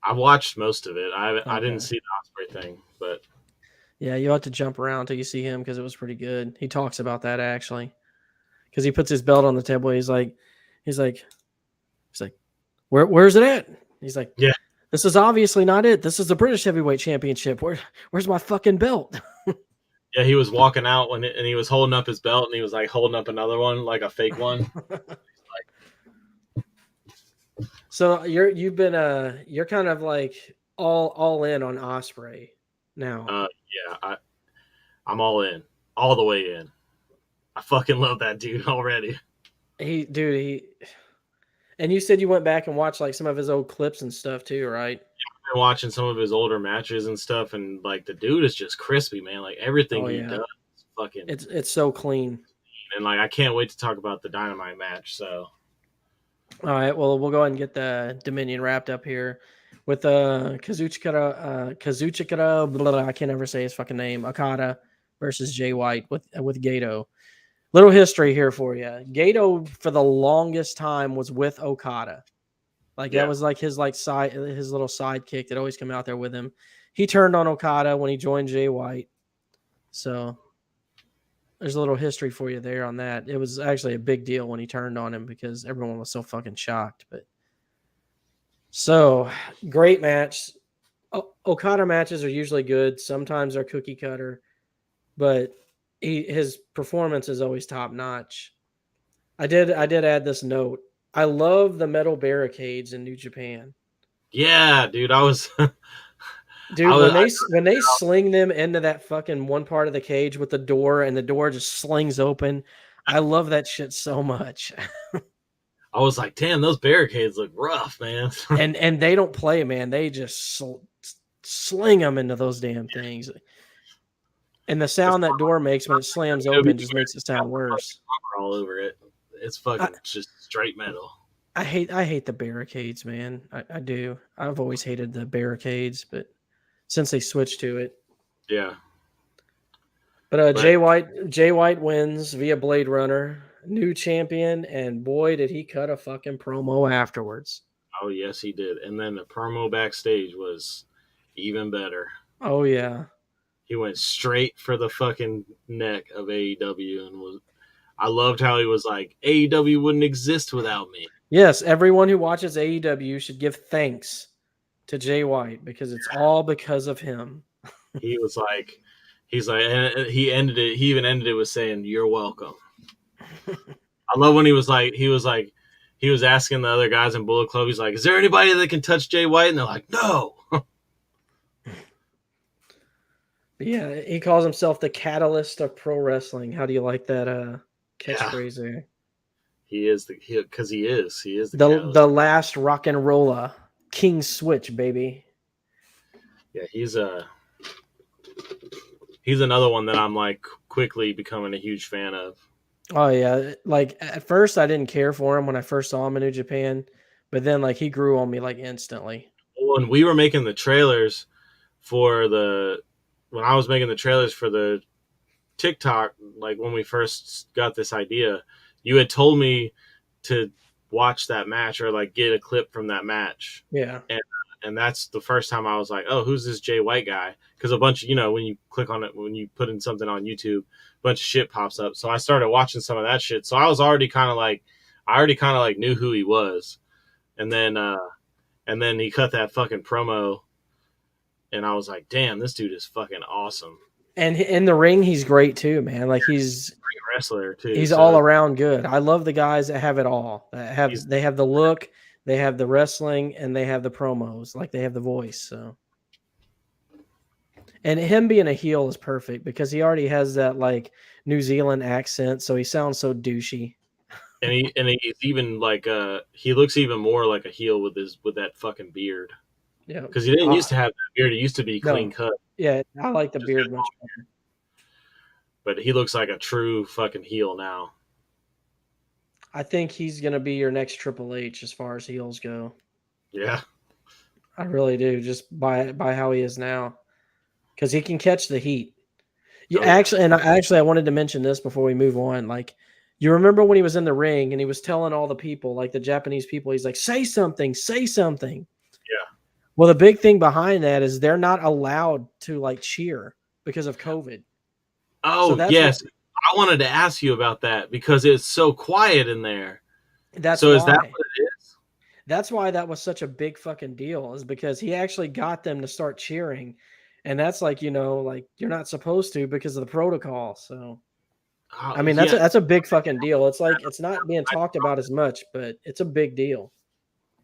I watched most of it. I didn't see the Ospreay thing, but yeah, you'll have to jump around till you see him because it was pretty good. He talks about that actually, because he puts his belt on the table. He's like, where's it at? He's like, yeah, this is obviously not it. This is the British Heavyweight Championship. Where's my fucking belt? Yeah, he was walking out and he was holding up his belt and he was like holding up another one, like a fake one. So you're kind of like all in on Ospreay now. Yeah, I'm all in, all the way in. I fucking love that dude already. And you said you went back and watched like some of his old clips and stuff too, right? Yeah, I've been watching some of his older matches and stuff, and like the dude is just crispy, man. Like everything he does, fucking. It's so clean. And like I can't wait to talk about the Dynamite match. So. All right, well we'll go ahead and get the Dominion wrapped up here with Kazuchika, I can't ever say his fucking name. Okada versus Jay White with Gato. Little history here for you. Gato for the longest time was with Okada. That was like his little sidekick that always come out there with him. He turned on Okada when he joined Jay White. So there's a little history for you there on that. It was actually a big deal when he turned on him because everyone was so fucking shocked. But so great match. Okada matches are usually good. Sometimes they're cookie cutter, but his performance is always top notch. I did add this note. I love the metal barricades in New Japan. Yeah, dude, when they sling them into that fucking one part of the cage with the door and the door just slings open, I love that shit so much. I was like, damn, those barricades look rough, man. and they don't play, man. They just sling them into those damn things. And the sound that door makes when it slams open just makes it sound worse. All over it. It's fucking just straight metal. I hate the barricades, man. I do. I've always hated the barricades, but since they switched to it, Yeah. But Jay White wins via Blade Runner, new champion, and boy, did he cut a fucking promo afterwards. Oh, yes, he did. And then the promo backstage was even better. Oh, yeah. He went straight for the fucking neck of AEW and was. I loved how he was like, AEW wouldn't exist without me. Yes, everyone who watches AEW should give thanks to Jay White because it's all because of him. He was like, and he even ended it with saying, "You're welcome." I love when he was asking the other guys in Bullet Club, he's like, "Is there anybody that can touch Jay White?" And they're like, "No." Yeah, he calls himself the catalyst of pro wrestling. How do you like that catchphrase there? He is because he is the last rock and roller, King Switch, baby. Yeah, he's another one that I'm like quickly becoming a huge fan of. Oh yeah, like at first I didn't care for him when I first saw him in New Japan, but then like he grew on me like instantly. When we were making the trailers when I was making the trailers for the TikTok, like when we first got this idea, you had told me to watch that match or like get a clip from that match. Yeah. And that's the first time I was like, oh, who's this Jay White guy? Because a bunch of, when you click on it, when you put in something on YouTube, a bunch of shit pops up. So I started watching some of that shit. So I was already kind of like, knew who he was. And then he cut that fucking promo. And I was like, damn, this dude is fucking awesome. And in the ring, he's great too, man. Like he's a great wrestler too. He's all around good. I love the guys that have it all. They have the look, they have the wrestling, and they have the promos. Like they have the voice. So, and him being a heel is perfect because he already has that like New Zealand accent, so he sounds so douchey. And he's even like he looks even more like a heel with that fucking beard. Yeah, because he didn't used to have that beard. He used to be clean cut. Yeah, I like the beard much better. But he looks like a true fucking heel now. I think he's going to be your next Triple H as far as heels go. Yeah. I really do, just by how he is now. Because he can catch the heat. Yeah, actually, I wanted to mention this before we move on. Like, you remember when he was in the ring and he was telling all the people, like the Japanese people, he's like, say something, say something. Yeah. Well, the big thing behind that is they're not allowed to like cheer because of COVID. Oh, so yes. I wanted to ask you about that because it's so quiet in there. Is that what it is? That's why that was such a big fucking deal, is because he actually got them to start cheering. And that's like, like you're not supposed to because of the protocol. So, I mean, that's a big fucking deal. It's like, it's not being talked about as much, but it's a big deal.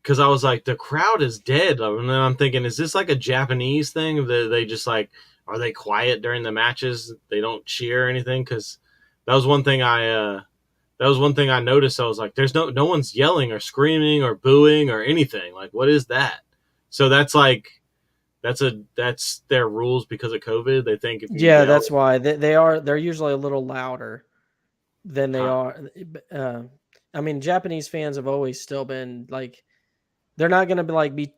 Because I was like, the crowd is dead. And then I'm thinking, is this like a Japanese thing? They just like, are they quiet during the matches? They don't cheer or anything? Because that was one thing I noticed. I was like, there's no one's yelling or screaming or booing or anything. Like, what is that? So that's like, that's their rules because of COVID. They think that's why they're usually a little louder than they are. I mean, Japanese fans have always still been like, they're not going to be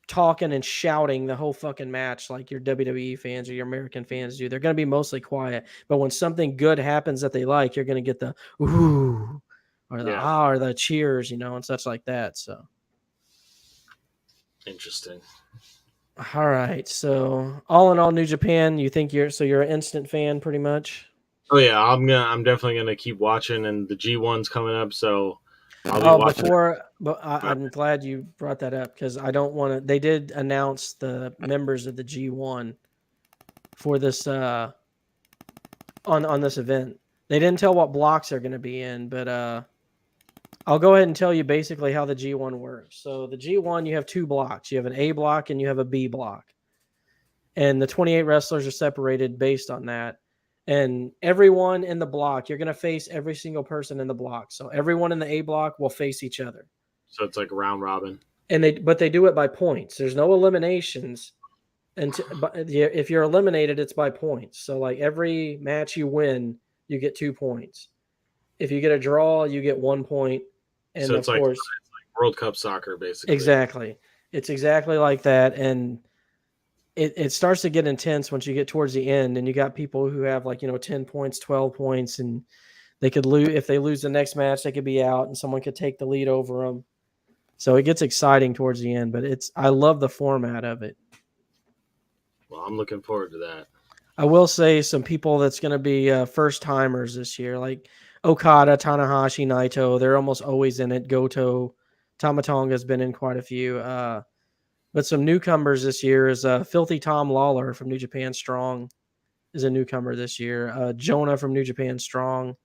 talking and shouting the whole fucking match like your WWE fans or your American fans do. They're going to be mostly quiet. But when something good happens that they like, you're going to get the ooh or the or the cheers, and such like that. So interesting. All right. So all in all, New Japan, you think you're an instant fan pretty much? Oh yeah, I'm definitely gonna keep watching, and the G1's coming up, so I'll be watching. But I'm glad you brought that up because I don't want to. They did announce the members of the G1 for this on this event. They didn't tell what blocks they're going to be in, but I'll go ahead and tell you basically how the G1 works. So the G1, you have two blocks. You have an A block and you have a B block, and the 28 wrestlers are separated based on that. And everyone in the block, you're going to face every single person in the block. So everyone in the A block will face each other. So it's like round robin. But they do it by points. There's no eliminations. But if you're eliminated, it's by points. So like every match you win, you get 2 points. If you get a draw, you get 1 point. And so it's like World Cup soccer, basically. Exactly. It's exactly like that. And it starts to get intense once you get towards the end, and you got people who have 10 points, 12 points, and they could lose. If they lose the next match, they could be out, and someone could take the lead over them. So it gets exciting towards the end, but I love the format of it. Well, I'm looking forward to that. I will say some people that's going to be first timers this year, like Okada, Tanahashi, Naito. They're almost always in it. Goto, Tama Tonga's been in quite a few. But some newcomers this year is Filthy Tom Lawler from New Japan Strong is a newcomer this year. Jonah from New Japan Strong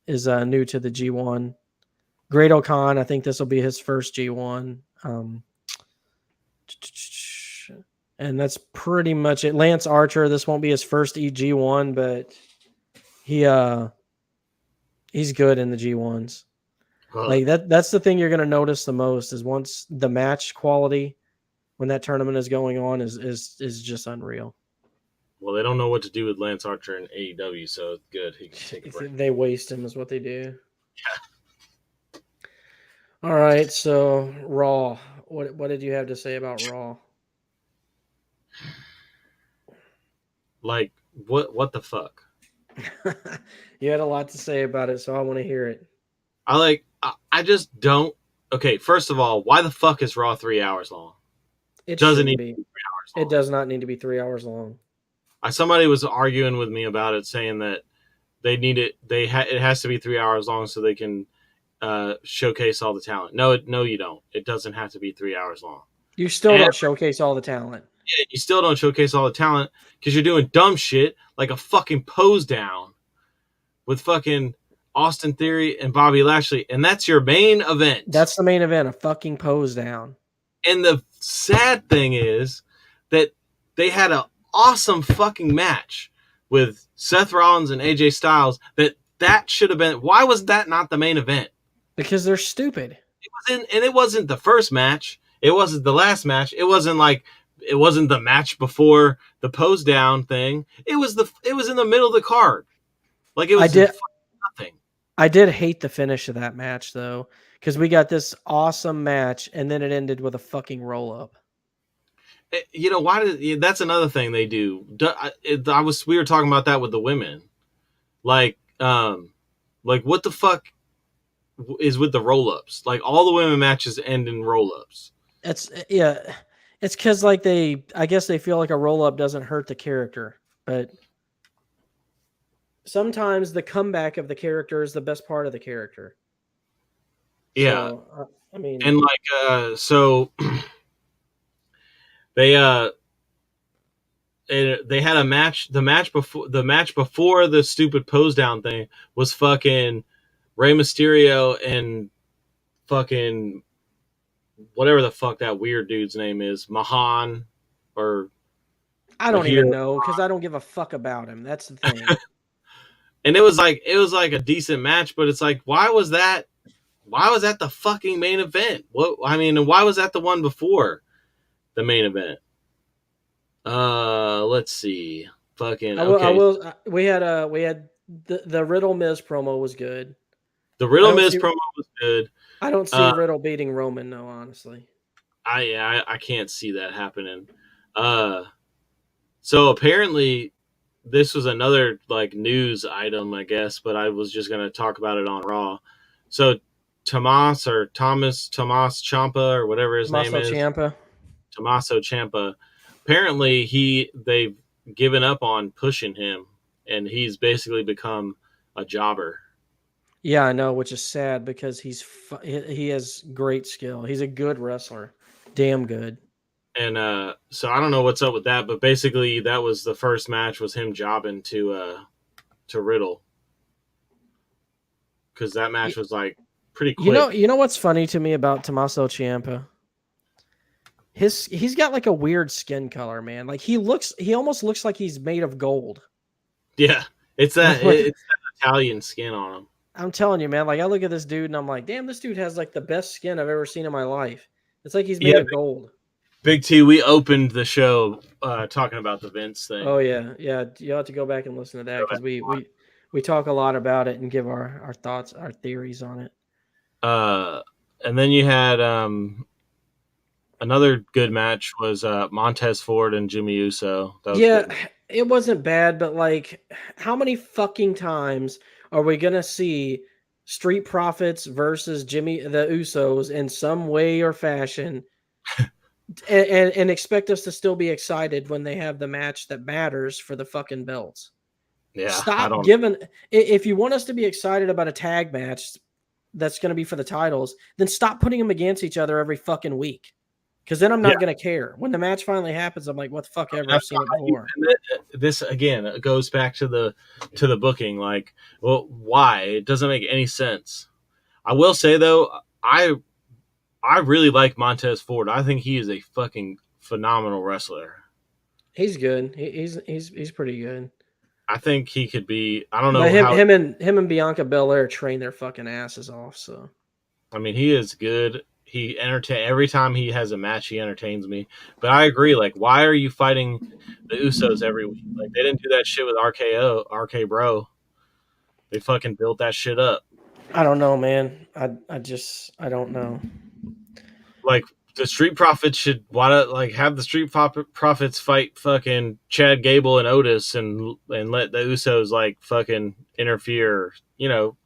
is new to the G1. Great O'Khan, I think this will be his first G1. And that's pretty much it. Lance Archer, this won't be his first G1, but he's good in the G1s. Huh. Like that's the thing you're going to notice the most is once the match quality when that tournament is going on is just unreal. Well, they don't know what to do with Lance Archer in AEW, so it's good. He can take a break. They waste him is what they do. Yeah. All right, so Raw. What did you have to say about Raw? Like, what the fuck? You had a lot to say about it, so I want to hear it. I just don't. Okay, first of all, why the fuck is Raw 3 hours long? It doesn't need to be 3 hours long. It does not need to be 3 hours long. Somebody was arguing with me about it, saying that they need it. It has to be 3 hours long so they can showcase all the talent. No, you don't. It doesn't have to be 3 hours long. You still don't showcase all the talent. Yeah, you still don't showcase all the talent because you're doing dumb shit like a fucking pose down with fucking Austin Theory and Bobby Lashley, and that's your main event. That's the main event, a fucking pose down. And the sad thing is that they had an awesome fucking match with Seth Rollins and AJ Styles that should have been. Why was that not the main event? Because they're stupid. It wasn't the first match. It wasn't the last match. It wasn't the match before the pose down thing. It was in the middle of the card. Like it was nothing. I did hate the finish of that match though, because we got this awesome match and then it ended with a fucking roll up. You know why? That's another thing they do. We were talking about that with the women. Like what the fuck is with the roll ups? Like all the women matches end in roll ups. It's because I guess they feel like a roll up doesn't hurt the character, but sometimes the comeback of the character is the best part of the character. Yeah, so, I mean, and so they had a match. The match before the stupid pose down thing was fucking Rey Mysterio and fucking whatever the fuck that weird dude's name is, Mahan, or I don't even know because I don't give a fuck about him. That's the thing. And it was like a decent match, but it's like, why was that the fucking main event? And why was that the one before the main event? Let's see. Fucking okay. We had the Riddle Miz promo was good. The Riddle Miz promo was good. I don't see Riddle beating Roman, no, honestly. I can't see that happening. So apparently this was another like news item, I guess, but I was just gonna talk about it on Raw. So Tommaso Ciampa or whatever his name is. Tommaso Ciampa. Apparently they've given up on pushing him and he's basically become a jobber. Yeah, I know, which is sad because he has great skill. He's a good wrestler. Damn good. And so I don't know what's up with that, but basically that was the first match was him jobbing to Riddle. Because that match was like pretty quick. You know what's funny to me about Tommaso Ciampa? He's got like a weird skin color, man. Like he almost looks like he's made of gold. Yeah. It's that Italian skin on him. I'm telling you, man, like I look at this dude and I'm like, damn, this dude has like the best skin I've ever seen in my life. It's like he's made of gold. Big T, we opened the show talking about the Vince thing. Oh yeah. You'll have to go back and listen to that because we talk a lot about it and give our thoughts, our theories on it. And then you had Another good match was Montez Ford and Jimmy Uso. That was good. good. It wasn't bad, but like, how many fucking times are we gonna see Street Profits versus the Usos in some way or fashion, and expect us to still be excited when they have the match that matters for the fucking belts? Yeah, Stop giving. If you want us to be excited about a tag match that's going to be for the titles, then stop putting them against each other every fucking week. Because then I'm not going to care. When the match finally happens, I'm like, what the fuck ever? I've seen it before. This again goes back to the booking. Like, well, why? It doesn't make any sense. I will say though, I really like Montez Ford. I think he is a fucking phenomenal wrestler. He's good. He's pretty good. I think he could be. I don't know but how him and Bianca Belair train their fucking asses off. So I mean, he is good. He every time he has a match, he entertains me. But I agree. Like, why are you fighting the Usos every week? Like, they didn't do that shit with RK Bro. They fucking built that shit up. I don't know, man. I don't know. Like, the Street Profits should have the Street Profits fight fucking Chad Gable and Otis and let the Usos like fucking interfere. You know,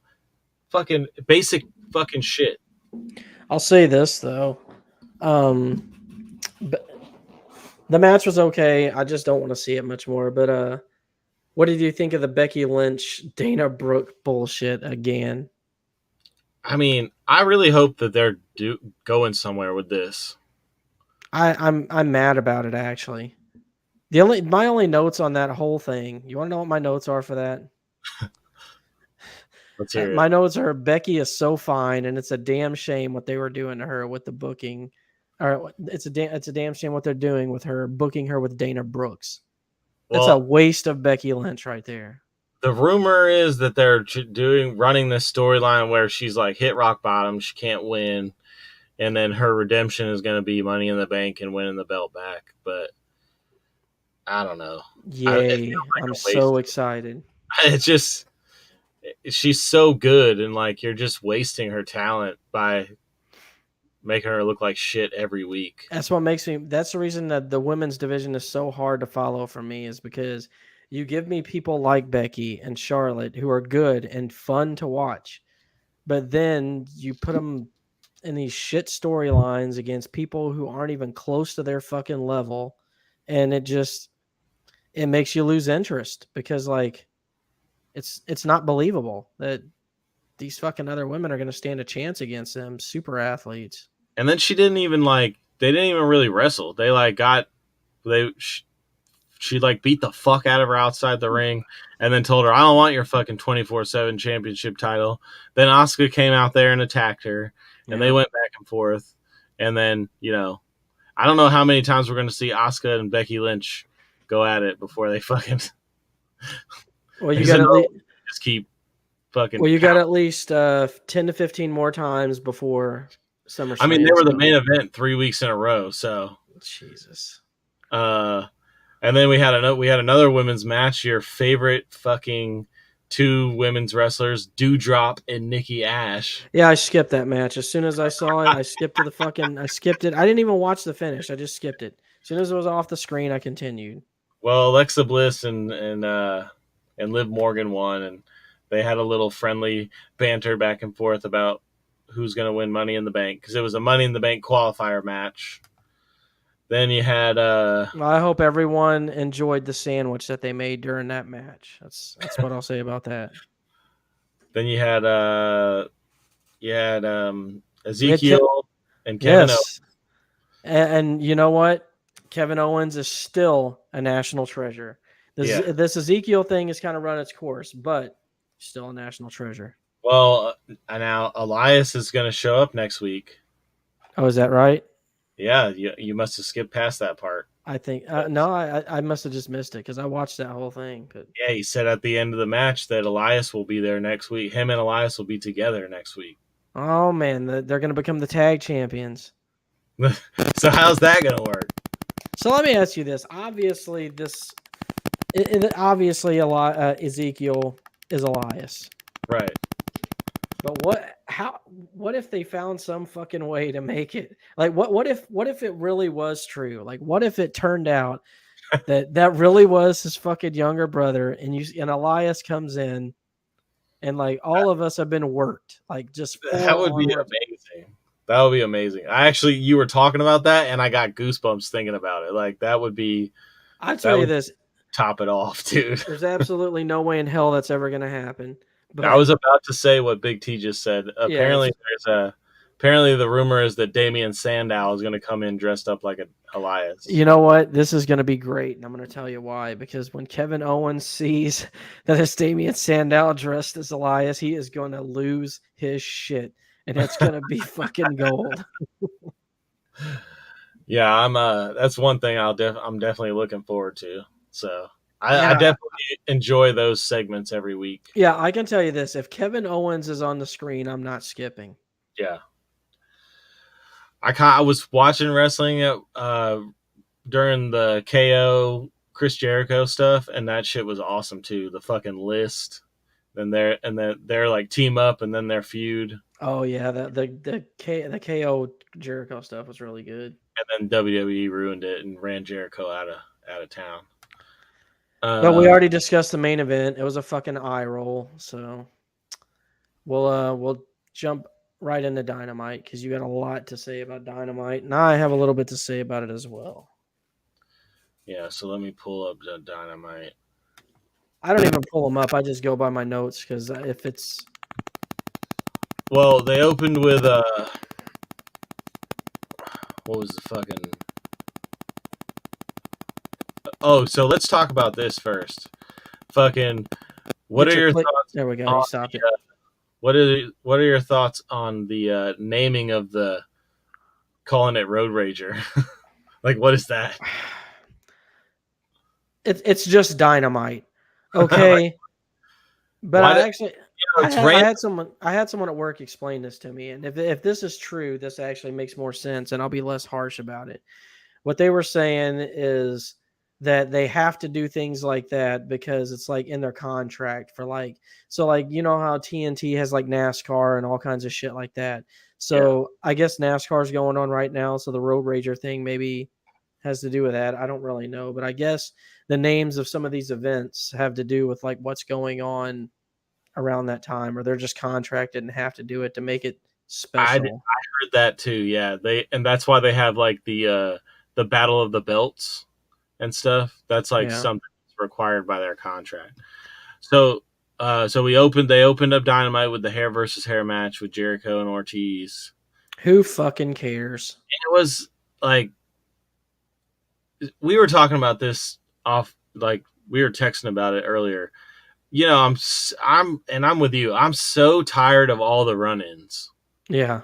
fucking basic fucking shit. I'll say this though. But the match was okay. I just don't want to see it much more. But what did you think of the Becky Lynch Dana Brooke bullshit again? I mean, I really hope that they're going somewhere with this. I'm mad about it actually. My only notes on that whole thing. You want to know what my notes are for that? Let's hear it. My notes are Becky is so fine, and it's a damn shame what they were doing to her with the booking. Or it's a damn shame what they're doing with her booking her with Dana Brooks. That's a waste of Becky Lynch right there. The rumor is that they're running this storyline where she's like hit rock bottom, she can't win, and then her redemption is going to be Money in the Bank and winning the belt back. But I don't know. Yay! I'm so excited. It's just she's so good, and like you're just wasting her talent by making her look like shit every week. That's what makes me. That's the reason that the women's division is so hard to follow for me, is because you give me people like Becky and Charlotte who are good and fun to watch, but then you put them in these shit storylines against people who aren't even close to their fucking level, and it makes you lose interest because like it's not believable that these fucking other women are going to stand a chance against them super athletes. And then they didn't even really wrestle. They she like beat the fuck out of her outside the ring and then told her, I don't want your fucking 24/7 championship title. Then Asuka came out there and attacked her and they went back and forth. And then, I don't know how many times we're going to see Asuka and Becky Lynch go at it before they fucking. Well, you got to just keep fucking. Well, you got at least 10 to 15 more times before SummerSlam. I mean, they were the main event 3 weeks in a row, so Jesus. And then we had another women's match. Your favorite fucking two women's wrestlers, Doudrop and Nikki Ash. Yeah, I skipped that match. As soon as I saw it, I skipped it. I didn't even watch the finish. I just skipped it. As soon as it was off the screen, I continued. Well, Alexa Bliss and Liv Morgan won, and they had a little friendly banter back and forth about who's going to win Money in the Bank, because it was a Money in the Bank qualifier match. Then you had. Well, I hope everyone enjoyed the sandwich that they made during that match. That's what I'll say about that. Then you had Ezekiel and Kevin Owens. And you know what? Kevin Owens is still a national treasure. This Ezekiel thing has kind of run its course, but still a national treasure. Well, now Elias is going to show up next week. Oh, is that right? Yeah, you must have skipped past that part. I think no, I must have just missed it because I watched that whole thing. But yeah, he said at the end of the match that Elias will be there next week. Him and Elias will be together next week. Oh man, they're going to become the tag champions. So how's that going to work? So let me ask you this. Obviously, Ezekiel is Elias, right? But what if they found some fucking way to make it? Like, what if it really was true? Like, what if it turned out that really was his fucking younger brother, and Elias comes in, and like all of us have been worked, like just that would be amazing. That would be amazing. You were talking about that, and I got goosebumps thinking about it. Like that would be. I tell you this, top it off, dude. There's absolutely no way in hell that's ever going to happen. But I was about to say what Big T just said. Apparently, apparently the rumor is that Damian Sandow is going to come in dressed up like an Elias. You know what? This is going to be great, and I'm going to tell you why. Because when Kevin Owens sees that it's Damian Sandow dressed as Elias, he is going to lose his shit, and it's going to be fucking gold. Yeah, I'm. That's one thing I'm definitely looking forward to. So I definitely enjoy those segments every week. Yeah, I can tell you this: if Kevin Owens is on the screen, I'm not skipping. Yeah. I was watching wrestling during the KO Chris Jericho stuff, and that shit was awesome too. The fucking list, then they're like team up, and then their feud. Oh yeah, the KO Jericho stuff was really good. And then WWE ruined it and ran Jericho out of town. But we already discussed the main event. It was a fucking eye roll, so we'll jump right into Dynamite because you got a lot to say about Dynamite, and I have a little bit to say about it as well. Yeah, so let me pull up the Dynamite. I don't even pull them up. I just go by my notes because if it's... Well, they opened with what was the fucking... Oh, so let's talk about this first. Fucking, what are your thoughts? There we go. You stopped it. What are your thoughts on the naming of the calling it Road Rager? Like, what is that? It's just Dynamite, okay. But I actually, I had someone at work explain this to me, and if this is true, this actually makes more sense, and I'll be less harsh about it. What they were saying is that they have to do things like that because it's like in their contract for like, so like, you know how TNT has like NASCAR and all kinds of shit like that. So I guess NASCAR is going on right now. So the Road Rager thing maybe has to do with that. I don't really know, but I guess the names of some of these events have to do with like what's going on around that time, or they're just contracted and have to do it to make it special. I heard that too. Yeah. And that's why they have like the Battle of the Belts and stuff. That's like something that's required by their contract. So they opened up Dynamite with the hair versus hair match with Jericho and Ortiz. Who fucking cares? It was like, we were talking about this off, like we were texting about it earlier. You know, I'm with you. I'm so tired of all the run-ins. Yeah.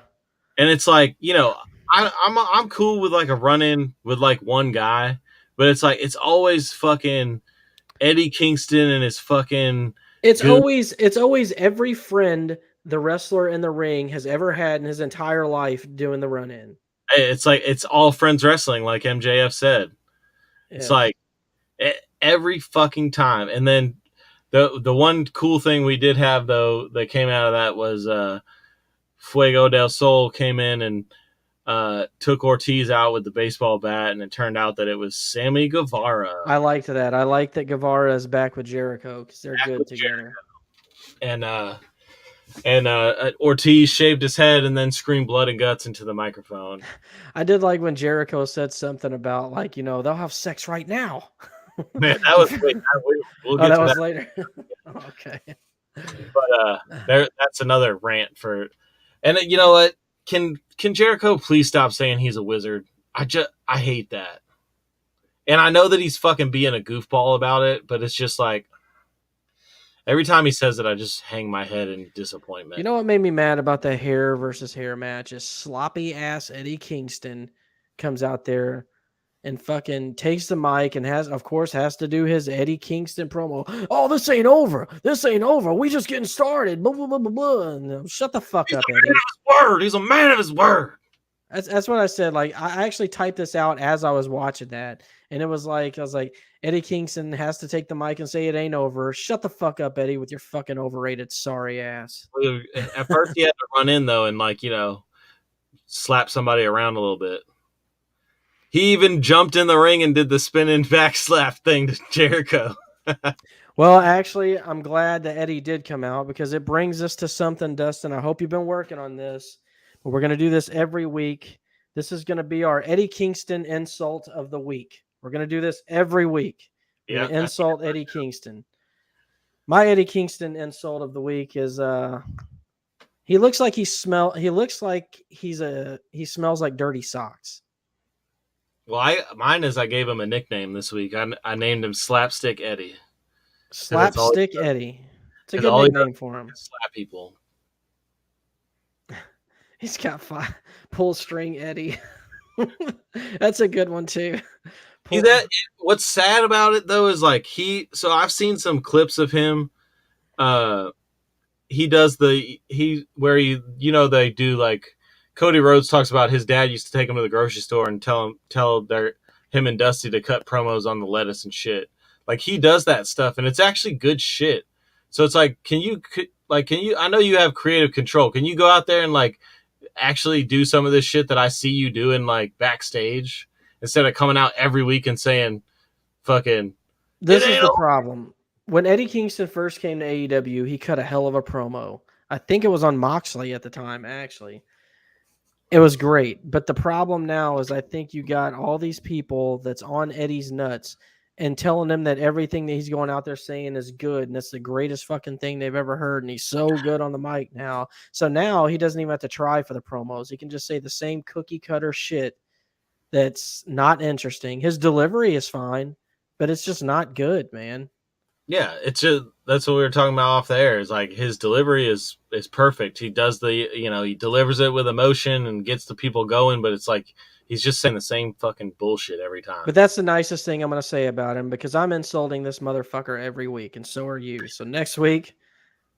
And it's like, you know, I'm cool with like a run-in with like one guy. But it's like, it's always fucking Eddie Kingston and his fucking... It's always every friend the wrestler in the ring has ever had in his entire life doing the run-in. It's like, it's all friends wrestling, like MJF said. Yeah. It's like every fucking time. And then the one cool thing we did have, though, that came out of that was Fuego del Sol came in and took Ortiz out with the baseball bat, and it turned out that it was Sammy Guevara. I liked that. I like that Guevara is back with Jericho because they're good together. Jericho. And Ortiz shaved his head and then screamed blood and guts into the microphone. I did like when Jericho said something about, like, you know, they'll have sex right now. Man, that was wait, we'll get that to was that later. Okay. But that's another rant for. And you know what? Can Jericho please stop saying he's a wizard? I hate that. And I know that he's fucking being a goofball about it, but it's just like every time he says it, I just hang my head in disappointment. You know what made me mad about the hair versus hair match is sloppy ass Eddie Kingston comes out there and fucking takes the mic and has to do his Eddie Kingston promo. Oh, this ain't over. We just getting started. Blah, blah, blah, blah, blah. No, shut the fuck up, Eddie. He's a man of his word. That's what I said. Like, I actually typed this out as I was watching that, and it was like, I was like, Eddie Kingston has to take the mic and say it ain't over. Shut the fuck up, Eddie, with your fucking overrated sorry ass. At first, he had to run in though and like slap somebody around a little bit. He even jumped in the ring and did the spinning back slap thing to Jericho. Well, actually, I'm glad that Eddie did come out because it brings us to something, Dustin. I hope you've been working on this, but we're going to do this every week. This is going to be our Eddie Kingston insult of the week. We're going to do this every week. We're going to insult Eddie Kingston. My Eddie Kingston insult of the week is he looks like he smells like dirty socks. Well, mine is I gave him a nickname this week. I named him Slapstick Eddie. Slapstick Eddie. It's a good nickname for him. Slap people. He's got pull string Eddie. That's a good one too. What's sad about it though is like so I've seen some clips of him. He does they do like Cody Rhodes talks about his dad used to take him to the grocery store and tell him and Dusty to cut promos on the lettuce and shit. Like he does that stuff and it's actually good shit. So it's like, can you, I know you have creative control. Can you go out there and like actually do some of this shit that I see you doing like backstage instead of coming out every week and saying fucking. This is the problem. When Eddie Kingston first came to AEW, he cut a hell of a promo. I think it was on Moxley at the time, actually. It was great. But the problem now is I think you got all these people that's on Eddie's nuts and telling them that everything that he's going out there saying is good and it's the greatest fucking thing they've ever heard and he's so good on the mic now. So now he doesn't even have to try for the promos. He can just say the same cookie cutter shit that's not interesting. His delivery is fine, but it's just not good, man. Yeah, that's what we were talking about off the air. Is like his delivery is perfect. He does he delivers it with emotion and gets the people going, but it's like he's just saying the same fucking bullshit every time. But that's the nicest thing I'm going to say about him because I'm insulting this motherfucker every week, and so are you. So next week,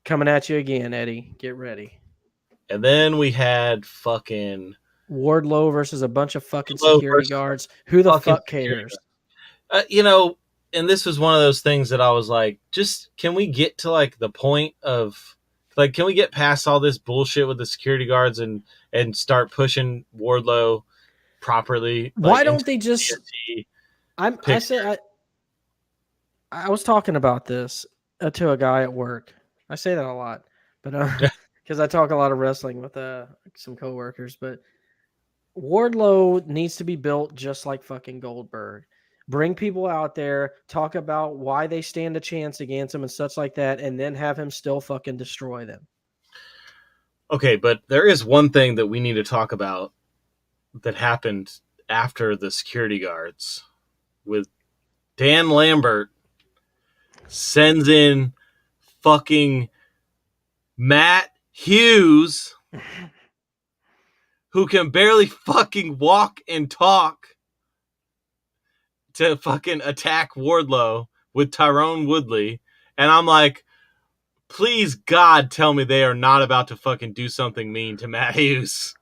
coming at you again, Eddie. Get ready. And then we had fucking Wardlow versus a bunch of fucking security guards. Who the fuck cares? And this was one of those things that I was like, just can we get to like the point of like, can we get past all this bullshit with the security guards and start pushing Wardlow properly? Why don't they just? I was talking about this to a guy at work. I say that a lot, but because I talk a lot of wrestling with some coworkers. But Wardlow needs to be built just like fucking Goldberg. Bring people out there, talk about why they stand a chance against him and such like that, and then have him still fucking destroy them. Okay, but there is one thing that we need to talk about that happened after the security guards with Dan Lambert sends in fucking Matt Hughes, who can barely fucking walk and talk, to fucking attack Wardlow with Tyrone Woodley. And I'm like, please, God, tell me they are not about to fucking do something mean to Matt Hughes.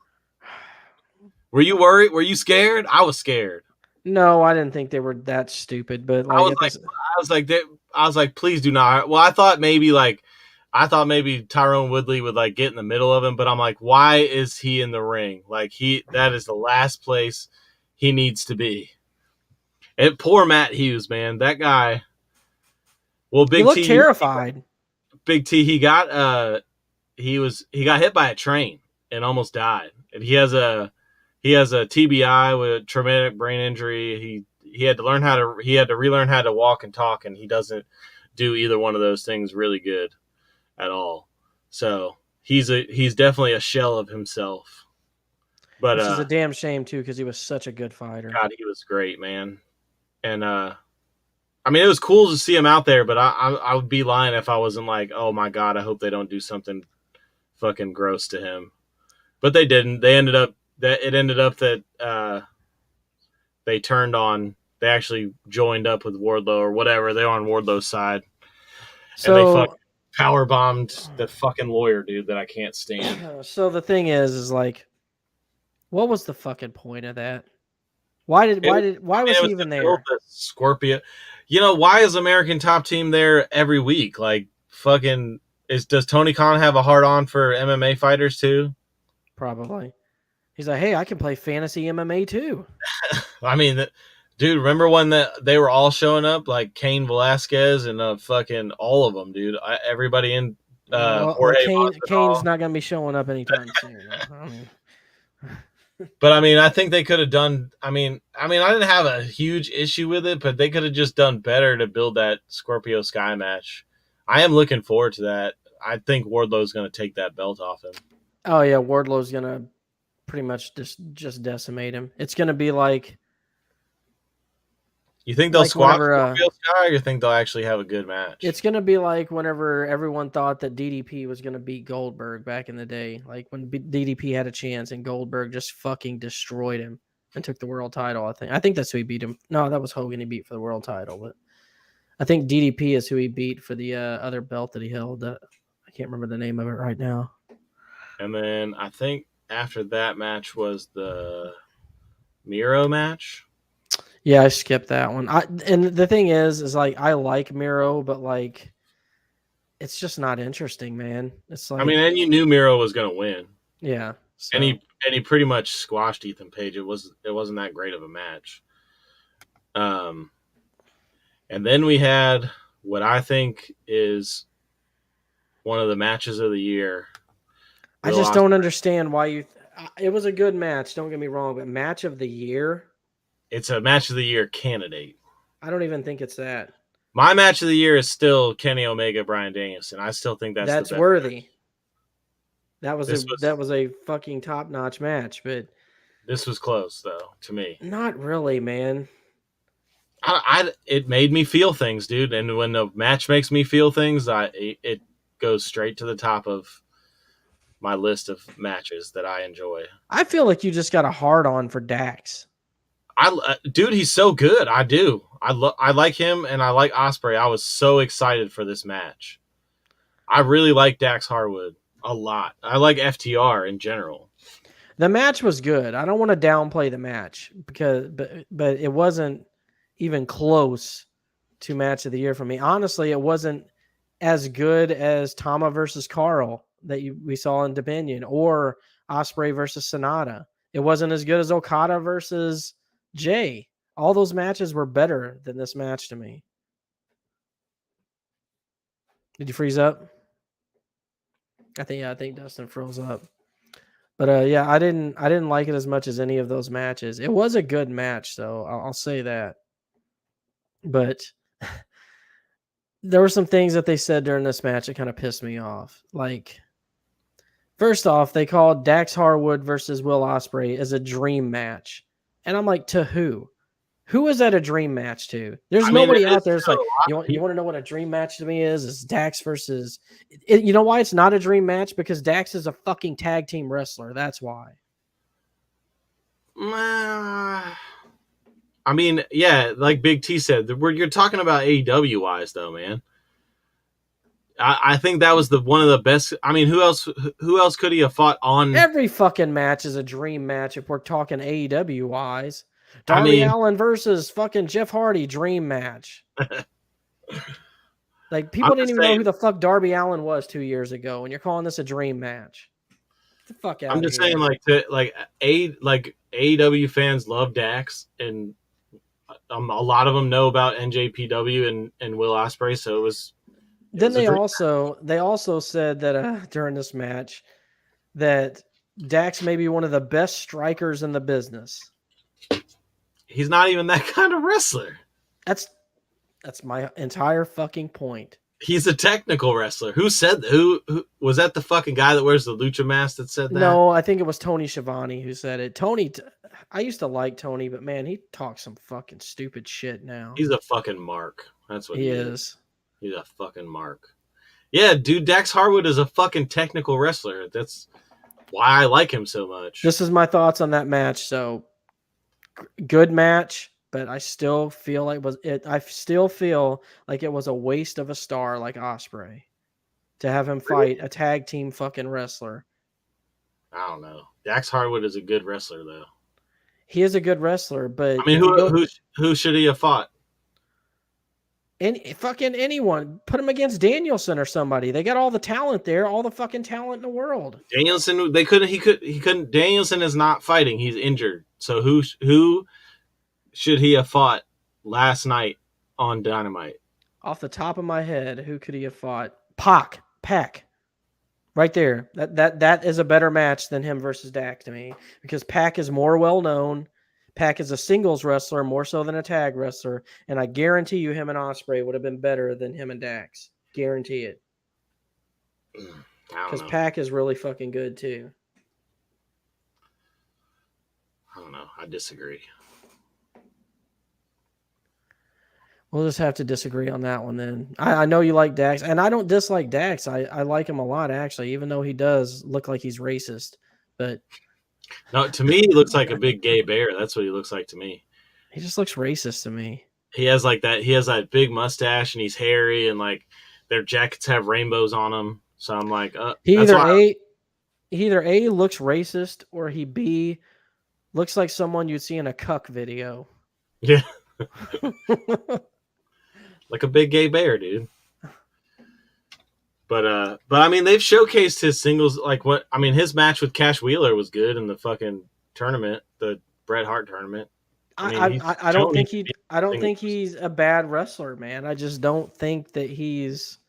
Were you worried? Were you scared? I was scared. No, I didn't think they were that stupid, but like, I was like, please do not. Well, I thought maybe Tyrone Woodley would like get in the middle of him, but I'm like, why is he in the ring? Like that is the last place he needs to be. And poor Matt Hughes, man, that guy. Well, Big T looked terrified. Big T, he got hit by a train and almost died. And he has a TBI with a traumatic brain injury. He had to relearn how to walk and talk, and he doesn't do either one of those things really good at all. So he's definitely a shell of himself. But which is a damn shame too, because he was such a good fighter. God, he was great, man. And I mean, it was cool to see him out there, but I would be lying if I wasn't like, oh my God, I hope they don't do something fucking gross to him. But they didn't. It ended up that they actually joined up with Wardlow or whatever. They were on Wardlow's side. And they fucking power bombed the fucking lawyer dude that I can't stand. So the thing is like, What was the fucking point of that? Why was he even there? Scorpio. Why is American Top Team there every week? Like, fucking, does Tony Khan have a hard on for MMA fighters too? Probably. He's like, hey, I can play fantasy MMA too. I mean, dude, remember when they were all showing up, like Cain Velasquez and fucking all of them, dude. Everybody in Kane's not going to be showing up anytime soon. I mean, but I mean, I think they could have done. I mean, I didn't have a huge issue with it, but they could have just done better to build that Scorpio Sky match. I am looking forward to that. I think Wardlow's going to take that belt off him. Oh yeah, Wardlow's going to pretty much just decimate him. It's going to be like. You think they'll squash Scorpio Sky, or you think they'll actually have a good match? It's going to be like whenever everyone thought that DDP was going to beat Goldberg back in the day. Like when DDP had a chance and Goldberg just fucking destroyed him and took the world title, I think that's who he beat him. No, that was Hogan he beat for the world title. But I think DDP is who he beat for the other belt that he held. I can't remember the name of it right now. And then I think after that match was the Miro match. Yeah, I skipped that one. And the thing is like I like Miro, but like it's just not interesting, man. It's like and you knew Miro was gonna win. Yeah. So. And he pretty much squashed Ethan Page. It wasn't that great of a match. And then we had what I think is one of the matches of the year. I just don't understand why it was a good match, don't get me wrong, but match of the year? It's a match of the year candidate. I don't even think it's that. My match of the year is still Kenny Omega, Bryan Danielson. I still think that's the best worthy. Match. That was a fucking top-notch match, but this was close though to me. Not really, man. It made me feel things, dude. And when the match makes me feel things, it goes straight to the top of my list of matches that I enjoy. I feel like you just got a hard on for Dax. Dude, he's so good. I do. I like him and I like Ospreay. I was so excited for this match. I really like Dax Harwood a lot. I like FTR in general. The match was good. I don't want to downplay the match but it wasn't even close to match of the year for me. Honestly, it wasn't as good as Tama versus Carl that we saw in Dominion or Ospreay versus Sonata. It wasn't as good as Okada versus Jay. All those matches were better than this match to me. Did you freeze up? I think Dustin froze up. But yeah, I didn't like it as much as any of those matches. It was a good match, though. I'll say that. But there were some things that they said during this match that kind of pissed me off. Like, first off, they called Dax Harwood versus Will Ospreay as a dream match. And I'm like, to who? Who is that a dream match to? There's nobody out there. It's like, you want to know what a dream match to me is? It's Dax versus... You know why it's not a dream match? Because Dax is a fucking tag team wrestler. That's why. I mean, yeah, like Big T said, you're talking about AEW wise, though, man. I think that was one of the best. I mean, who else could he have fought on? Every fucking match is a dream match if we're talking AEW wise. Darby Allin versus fucking Jeff Hardy, dream match. Like, people didn't even know who the fuck Darby Allin was 2 years ago, and you're calling this a dream match. Get the fuck out of here. I'm just saying, like AEW fans love Dax, and a lot of them know about NJPW and Will Ospreay, so it was. Then they also said that during this match that Dax may be one of the best strikers in the business. He's not even that kind of wrestler. That's my entire fucking point. He's a technical wrestler. Who said that? Who was that? The fucking guy that wears the lucha mask that said that? No, I think it was Tony Schiavone who said it. Tony, I used to like Tony, but man, he talks some fucking stupid shit now. He's a fucking mark. That's what he is. He's a fucking mark. Yeah, dude, Dax Harwood is a fucking technical wrestler. That's why I like him so much. This is my thoughts on that match. So, good match, but I still feel like it was a waste of a star like Ospreay to have him fight a tag team fucking wrestler. I don't know. Dax Harwood is a good wrestler, though. He is a good wrestler, but I mean, who should he have fought? Fucking anyone. Put him against Danielson or somebody. They got all the talent there, all the fucking talent in the world. Danielson, he couldn't. Danielson is not fighting. He's injured. So who should he have fought last night on Dynamite? Off the top of my head, who could he have fought? Pac. Right there. That is a better match than him versus Dax to me, because Pac is more well known. Pac is a singles wrestler more so than a tag wrestler, and I guarantee you him and Ospreay would have been better than him and Dax. Guarantee it. Because Pac is really fucking good too. I don't know. I disagree. We'll just have to disagree on that one then. I know you like Dax, and I don't dislike Dax. I like him a lot, actually, even though he does look like he's racist. But no, to me, he looks like a big gay bear. That's what he looks like to me. He just looks racist to me. He has that big mustache, and he's hairy, and like their jackets have rainbows on them. So I'm like, he either A looks racist, or he B looks like someone you'd see in a cuck video. Yeah. Like a big gay bear, dude. But I mean, they've showcased his singles. His match with Cash Wheeler was good in the fucking tournament, the Bret Hart tournament. I don't think he's a bad wrestler, man. I just don't think that he's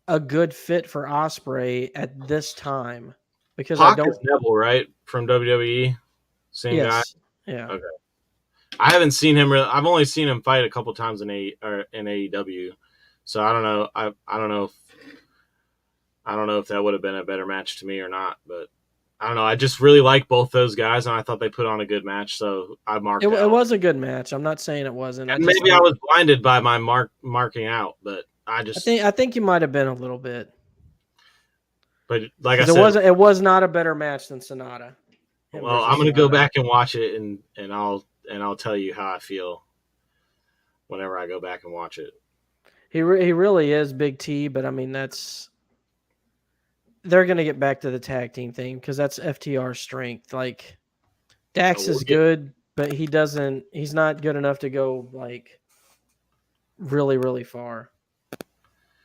a good fit for Ospreay at this time, because Pac is Neville, right, from WWE, same guy. Yeah. Okay. I haven't seen him. I've only seen him fight a couple times in AEW, so I don't know. I don't know if that would have been a better match to me or not. But I don't know. I just really like both those guys, and I thought they put on a good match, so I marked it. It was a good match. I'm not saying it wasn't. I was blinded by my marking out, but I think you might have been a little bit. But like I said, it was not a better match than Sonata. Well, I'm gonna go back and watch it, and I'll tell you how I feel whenever I go back and watch it. He really is Big T, but I mean they're gonna get back to the tag team thing, because that's FTR's strength. Like, Dax is good, but he's not good enough to go like really, really far.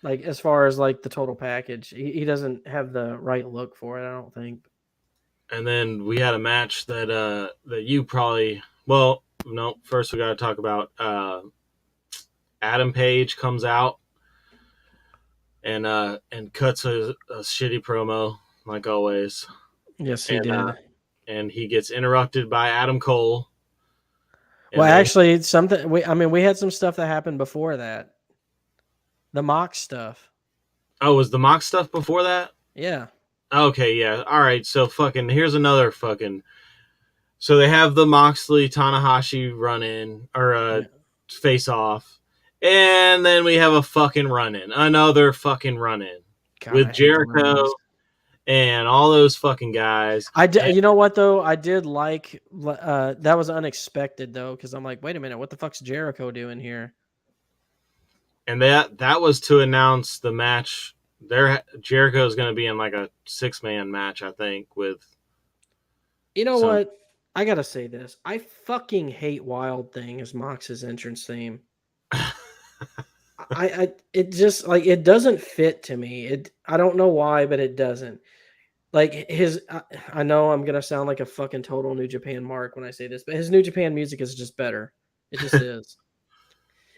Like, as far as like the total package, he doesn't have the right look for it, I don't think. And then we had a match that you probably, well, no, first we got to talk about Adam Page comes out and cuts a shitty promo, like always. Yes, he did. And he gets interrupted by Adam Cole. Well, actually, we had some stuff that happened before that. The Mox stuff. Oh, was the Mox stuff before that? Yeah. Okay, yeah. All right, so here's another fucking... So they have the Moxley-Tanahashi run-in, or face-off, and then we have a fucking run-in. Another fucking run-in. With Jericho and all those fucking guys. You know what, though? I did like... that was unexpected, though, because I'm like, wait a minute, what the fuck's Jericho doing here? And that was to announce the match. Jericho is going to be in like a 6-man match, I think, with... You know what? I got to say this. I fucking hate Wild Thing as Mox's entrance theme. It just, like, it doesn't fit to me. I don't know why, but it doesn't. Like, I know I'm going to sound like a fucking total New Japan mark when I say this, but his New Japan music is just better. It just is.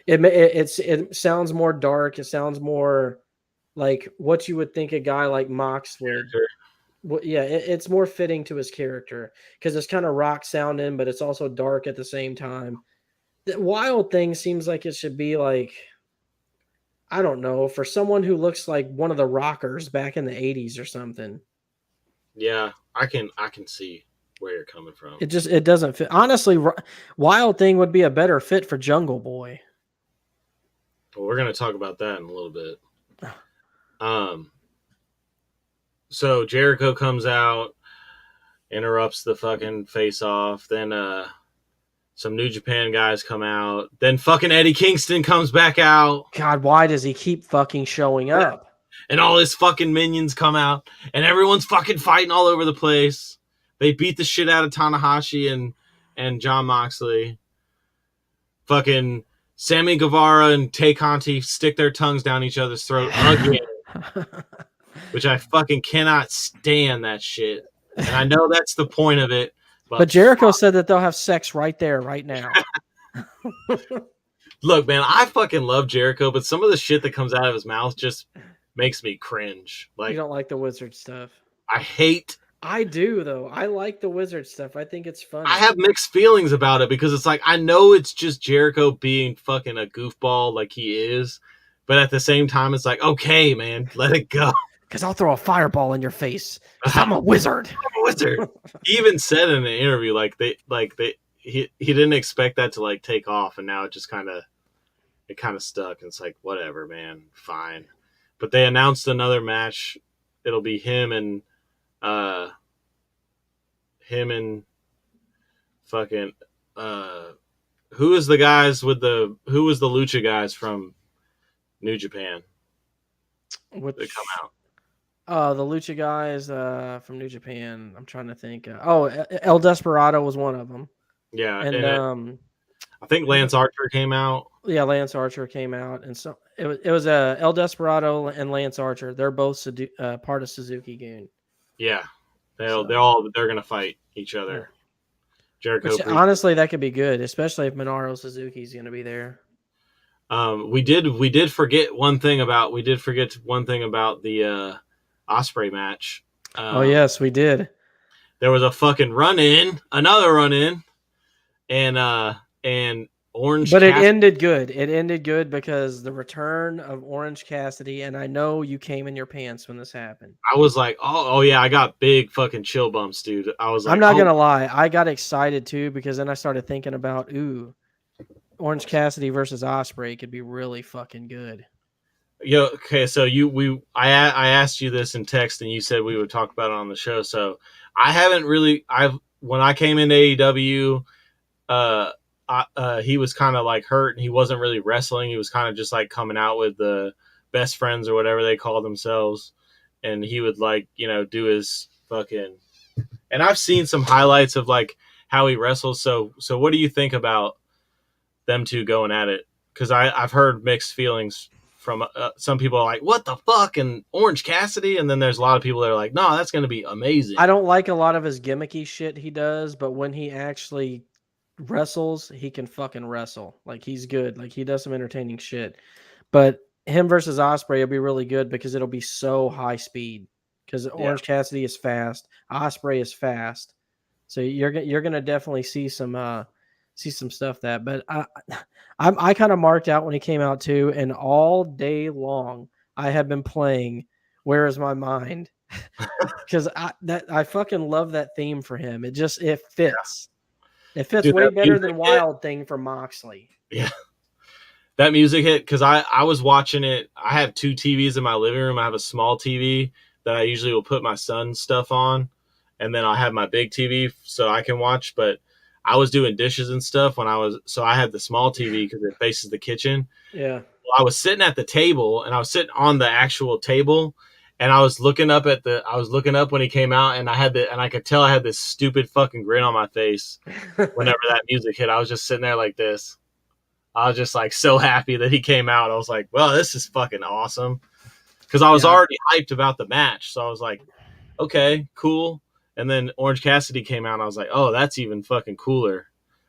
It sounds more dark. It sounds more like what you would think a guy like Mox would. Yeah, it's more fitting to his character, because it's kind of rock sounding, but it's also dark at the same time. The Wild Thing seems like it should be like, I don't know, for someone who looks like one of the rockers back in the 80s or something. Yeah, I can see where you're coming from. It doesn't fit. Honestly, Wild Thing would be a better fit for Jungle Boy. Well, we're going to talk about that in a little bit. So Jericho comes out, interrupts the fucking face-off. Then some New Japan guys come out. Then fucking Eddie Kingston comes back out. God, why does he keep fucking showing up? and all his fucking minions come out, and everyone's fucking fighting all over the place. They beat the shit out of Tanahashi and Jon Moxley. Fucking Sammy Guevara and Tay Conti stick their tongues down each other's throat again. Which I fucking cannot stand that shit. And I know that's the point of it. But Jericho said that they'll have sex right there, right now. Look, man, I fucking love Jericho, but some of the shit that comes out of his mouth just makes me cringe. Like, you don't like the wizard stuff? I do, though. I like the wizard stuff. I think it's funny. I have mixed feelings about it because it's like, I know it's just Jericho being fucking a goofball like he is, but at the same time, it's like, okay, man, let it go. Because I'll throw a fireball in your face. I'm a wizard. I'm a wizard. He even said in an interview, he didn't expect that to like take off, and now it just kind of stuck. And it's like, whatever, man, fine. But they announced another match. It'll be him and fucking who was the Lucha guys from New Japan? Which they come out? The Lucha guys from New Japan. I'm trying to think. El Desperado was one of them. Yeah, and I think Lance Archer came out. Yeah, Lance Archer came out, and so it was El Desperado and Lance Archer. They're both part of Suzuki-gun. Yeah, they're gonna fight each other. Yeah. Jericho. Honestly, that could be good, especially if Minoru Suzuki's gonna be there. We did forget one thing about the Ospreay match. Oh yes, we did. There was a fucking another run-in, and Orange. But it ended good. It ended good because the return of Orange Cassidy, and I know you came in your pants when this happened. I was like, oh yeah, I got big fucking chill bumps, dude. I was like, I'm not gonna lie, I got excited too because then I started thinking about Orange Cassidy versus Ospreay could be really fucking good. Yo, okay, so I asked you this in text, and you said we would talk about it on the show. So I haven't really. When I came into AEW, he was kind of like hurt, and he wasn't really wrestling. He was kind of just like coming out with the best friends or whatever they call themselves, and he would like do his fucking. And I've seen some highlights of like how he wrestles. So what do you think about them two going at it? Because I've heard mixed feelings from some people are like, what the fuck, and Orange Cassidy, and then there's a lot of people that are like, no, that's going to be amazing. I don't like a lot of his gimmicky shit he does, but when he actually wrestles, he can fucking wrestle. Like, he's good. Like, he does some entertaining shit. But him versus Ospreay will be really good because it'll be so high speed. Because Orange Cassidy is fast, Ospreay is fast, so you're gonna definitely see some stuff that. But I kind of marked out when he came out too, and all day long I have been playing "Where Is My Mind" because I fucking love that theme for him. It fits. Yeah. It fits way better than Wild Thing for Moxley. Yeah. That music hit because I was watching it. I have two TVs in my living room. I have a small TV that I usually will put my son's stuff on, and then I'll have my big TV so I can watch. But I was doing dishes and stuff so I had the small TV because it faces the kitchen. Yeah. Well, I was sitting at the table, and I was sitting on the actual table, and I was looking up when he came out, and I could tell I had this stupid fucking grin on my face whenever that music hit. I was just sitting there like this. I was just like so happy that he came out. I was like, well, this is fucking awesome. Because I was already hyped about the match. So I was like, okay, cool. And then Orange Cassidy came out, and I was like, oh, that's even fucking cooler.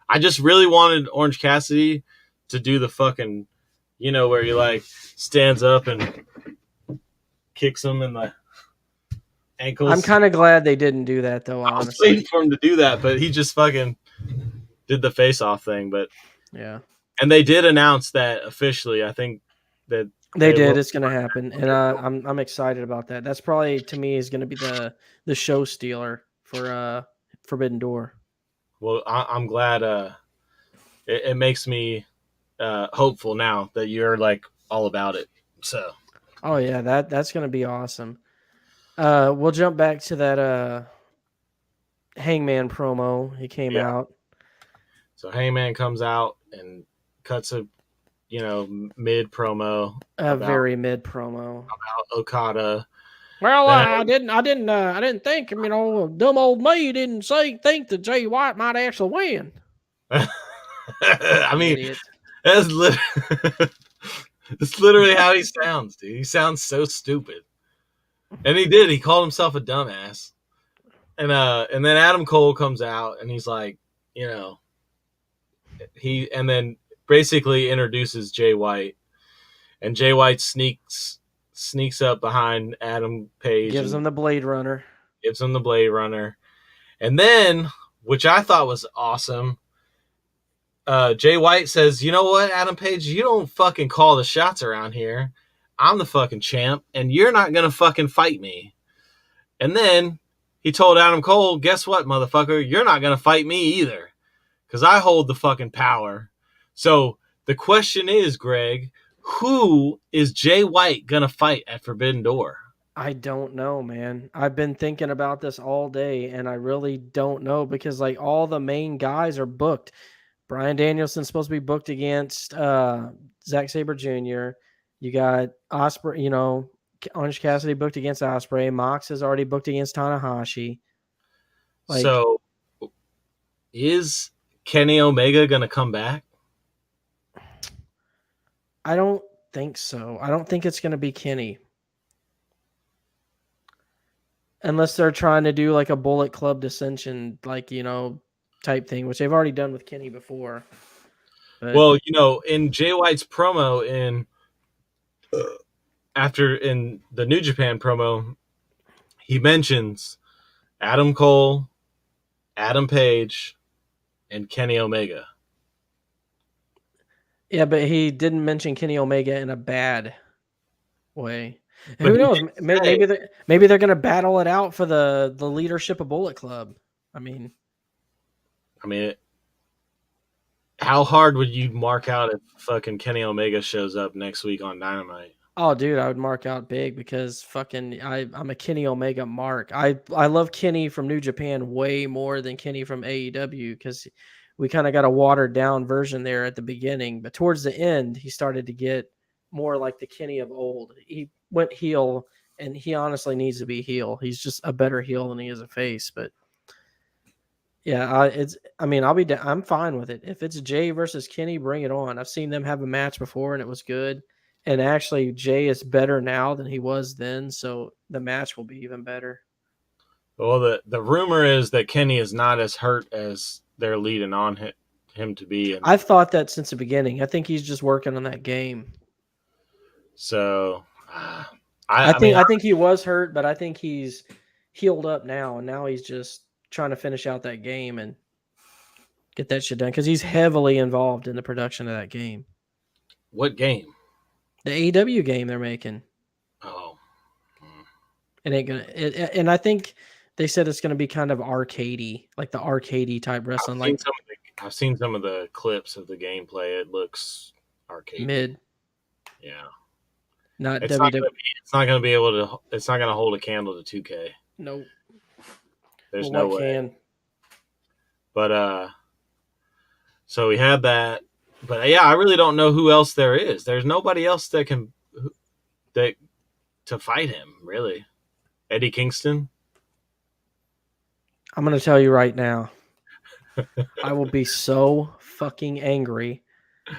I just really wanted Orange Cassidy to do the fucking, where he like stands up and kicks him in the ankles. I'm kind of glad they didn't do that, though, honestly. I was waiting for him to do that, but he just fucking did the face-off thing. But yeah. And they did announce that officially. I think that they did. It's going to happen, and I'm excited about that. That's probably, to me, is going to be the show stealer for Forbidden Door. Well, I'm glad. It makes me hopeful now that you're like all about it. So. Oh yeah, that's going to be awesome. We'll jump back to that Hangman promo. He came out. So Hangman comes out and cuts a mid promo. Very mid promo about Okada. Well, I didn't think, dumb old me didn't think that Jay White might actually win. I mean, that's literally how he sounds, dude. He sounds so stupid. And he did. He called himself a dumbass. And then Adam Cole comes out and he's like, and then basically introduces Jay White. And Jay White sneaks up behind Adam Page. Gives him the Blade Runner. And then, which I thought was awesome, Jay White says, you know what, Adam Page, you don't fucking call the shots around here. I'm the fucking champ, and you're not going to fucking fight me. And then he told Adam Cole, guess what, motherfucker? You're not going to fight me either, because I hold the fucking power. So the question is, Greg, who is Jay White going to fight at Forbidden Door? I don't know, man. I've been thinking about this all day, and I really don't know because, all the main guys are booked. Bryan Danielson's supposed to be booked against Zack Sabre Jr. You got Ospreay, Orange Cassidy booked against Ospreay. Mox is already booked against Tanahashi. So, is Kenny Omega going to come back? I don't think so. I don't think it's going to be Kenny. Unless they're trying to do a Bullet Club dissension, type thing, which they've already done with Kenny before. But, well, in Jay White's promo in the New Japan promo, he mentions Adam Cole, Adam Page, and Kenny Omega. Yeah, but he didn't mention Kenny Omega in a bad way. Who knows? Maybe they're going to battle it out for the leadership of Bullet Club. I mean, how hard would you mark out if fucking Kenny Omega shows up next week on Dynamite? Oh, dude, I would mark out big because fucking I'm a Kenny Omega mark. I love Kenny from New Japan way more than Kenny from AEW because we kind of got a watered down version there at the beginning, but towards the end he started to get more like the Kenny of old. He went heel, and he honestly needs to be heel. He's just a better heel than he is a face. But yeah, I'm fine with it. If it's Jay versus Kenny, bring it on. I've seen them have a match before, and it was good. And actually, Jay is better now than he was then, so the match will be even better. Well, the rumor is that Kenny is not as hurt as they're leading on him to be. I've thought that since the beginning. I think he's just working on that game. So, I think he was hurt, but I think he's healed up now, and now he's just trying to finish out that game and get that shit done because he's heavily involved in the production of that game. What game? The AEW game they're making. Oh. It ain't gonna. And I think they said it's gonna be kind of arcadey, like the arcadey type wrestling. I've seen some of the clips of the gameplay. It looks arcade. Mid. Yeah. It's not going to be able to. It's not going to hold a candle to 2K. Nope. There's no way. But so we had that. But yeah, I really don't know who else there is. There's nobody else that to fight him, really. Eddie Kingston. I'm going to tell you right now. I will be so fucking angry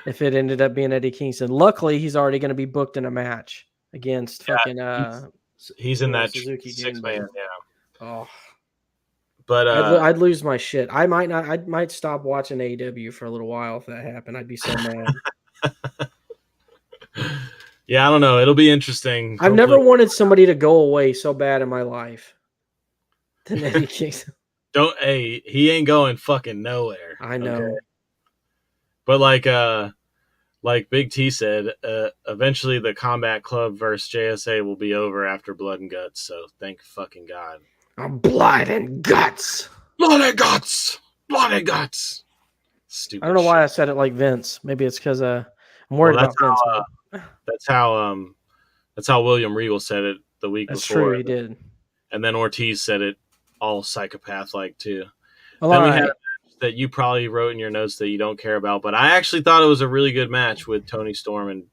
if it ended up being Eddie Kingston. Luckily, he's already going to be booked in a match against fucking. He's in that Suzuki 6-man. Yeah. Oh. But I'd lose my shit. I might stop watching AEW for a little while if that happened. I'd be so mad. Yeah, I don't know. It'll be interesting. I've never wanted somebody to go away so bad in my life than Eddie Kingston. He ain't going fucking nowhere. I know. Okay? But like Big T said, eventually the Combat Club versus JSA will be over after Blood and Guts. So thank fucking God. Blood and guts. Blood and guts. Blood and guts. Stupid. I don't know why I said it like Vince. Maybe it's because I'm worried about Vince. That's how William Regal said it the week before. That's true, he did. And then Ortiz said it all psychopath like too. Well, then that you probably wrote in your notes that you don't care about, but I actually thought it was a really good match with Toni Storm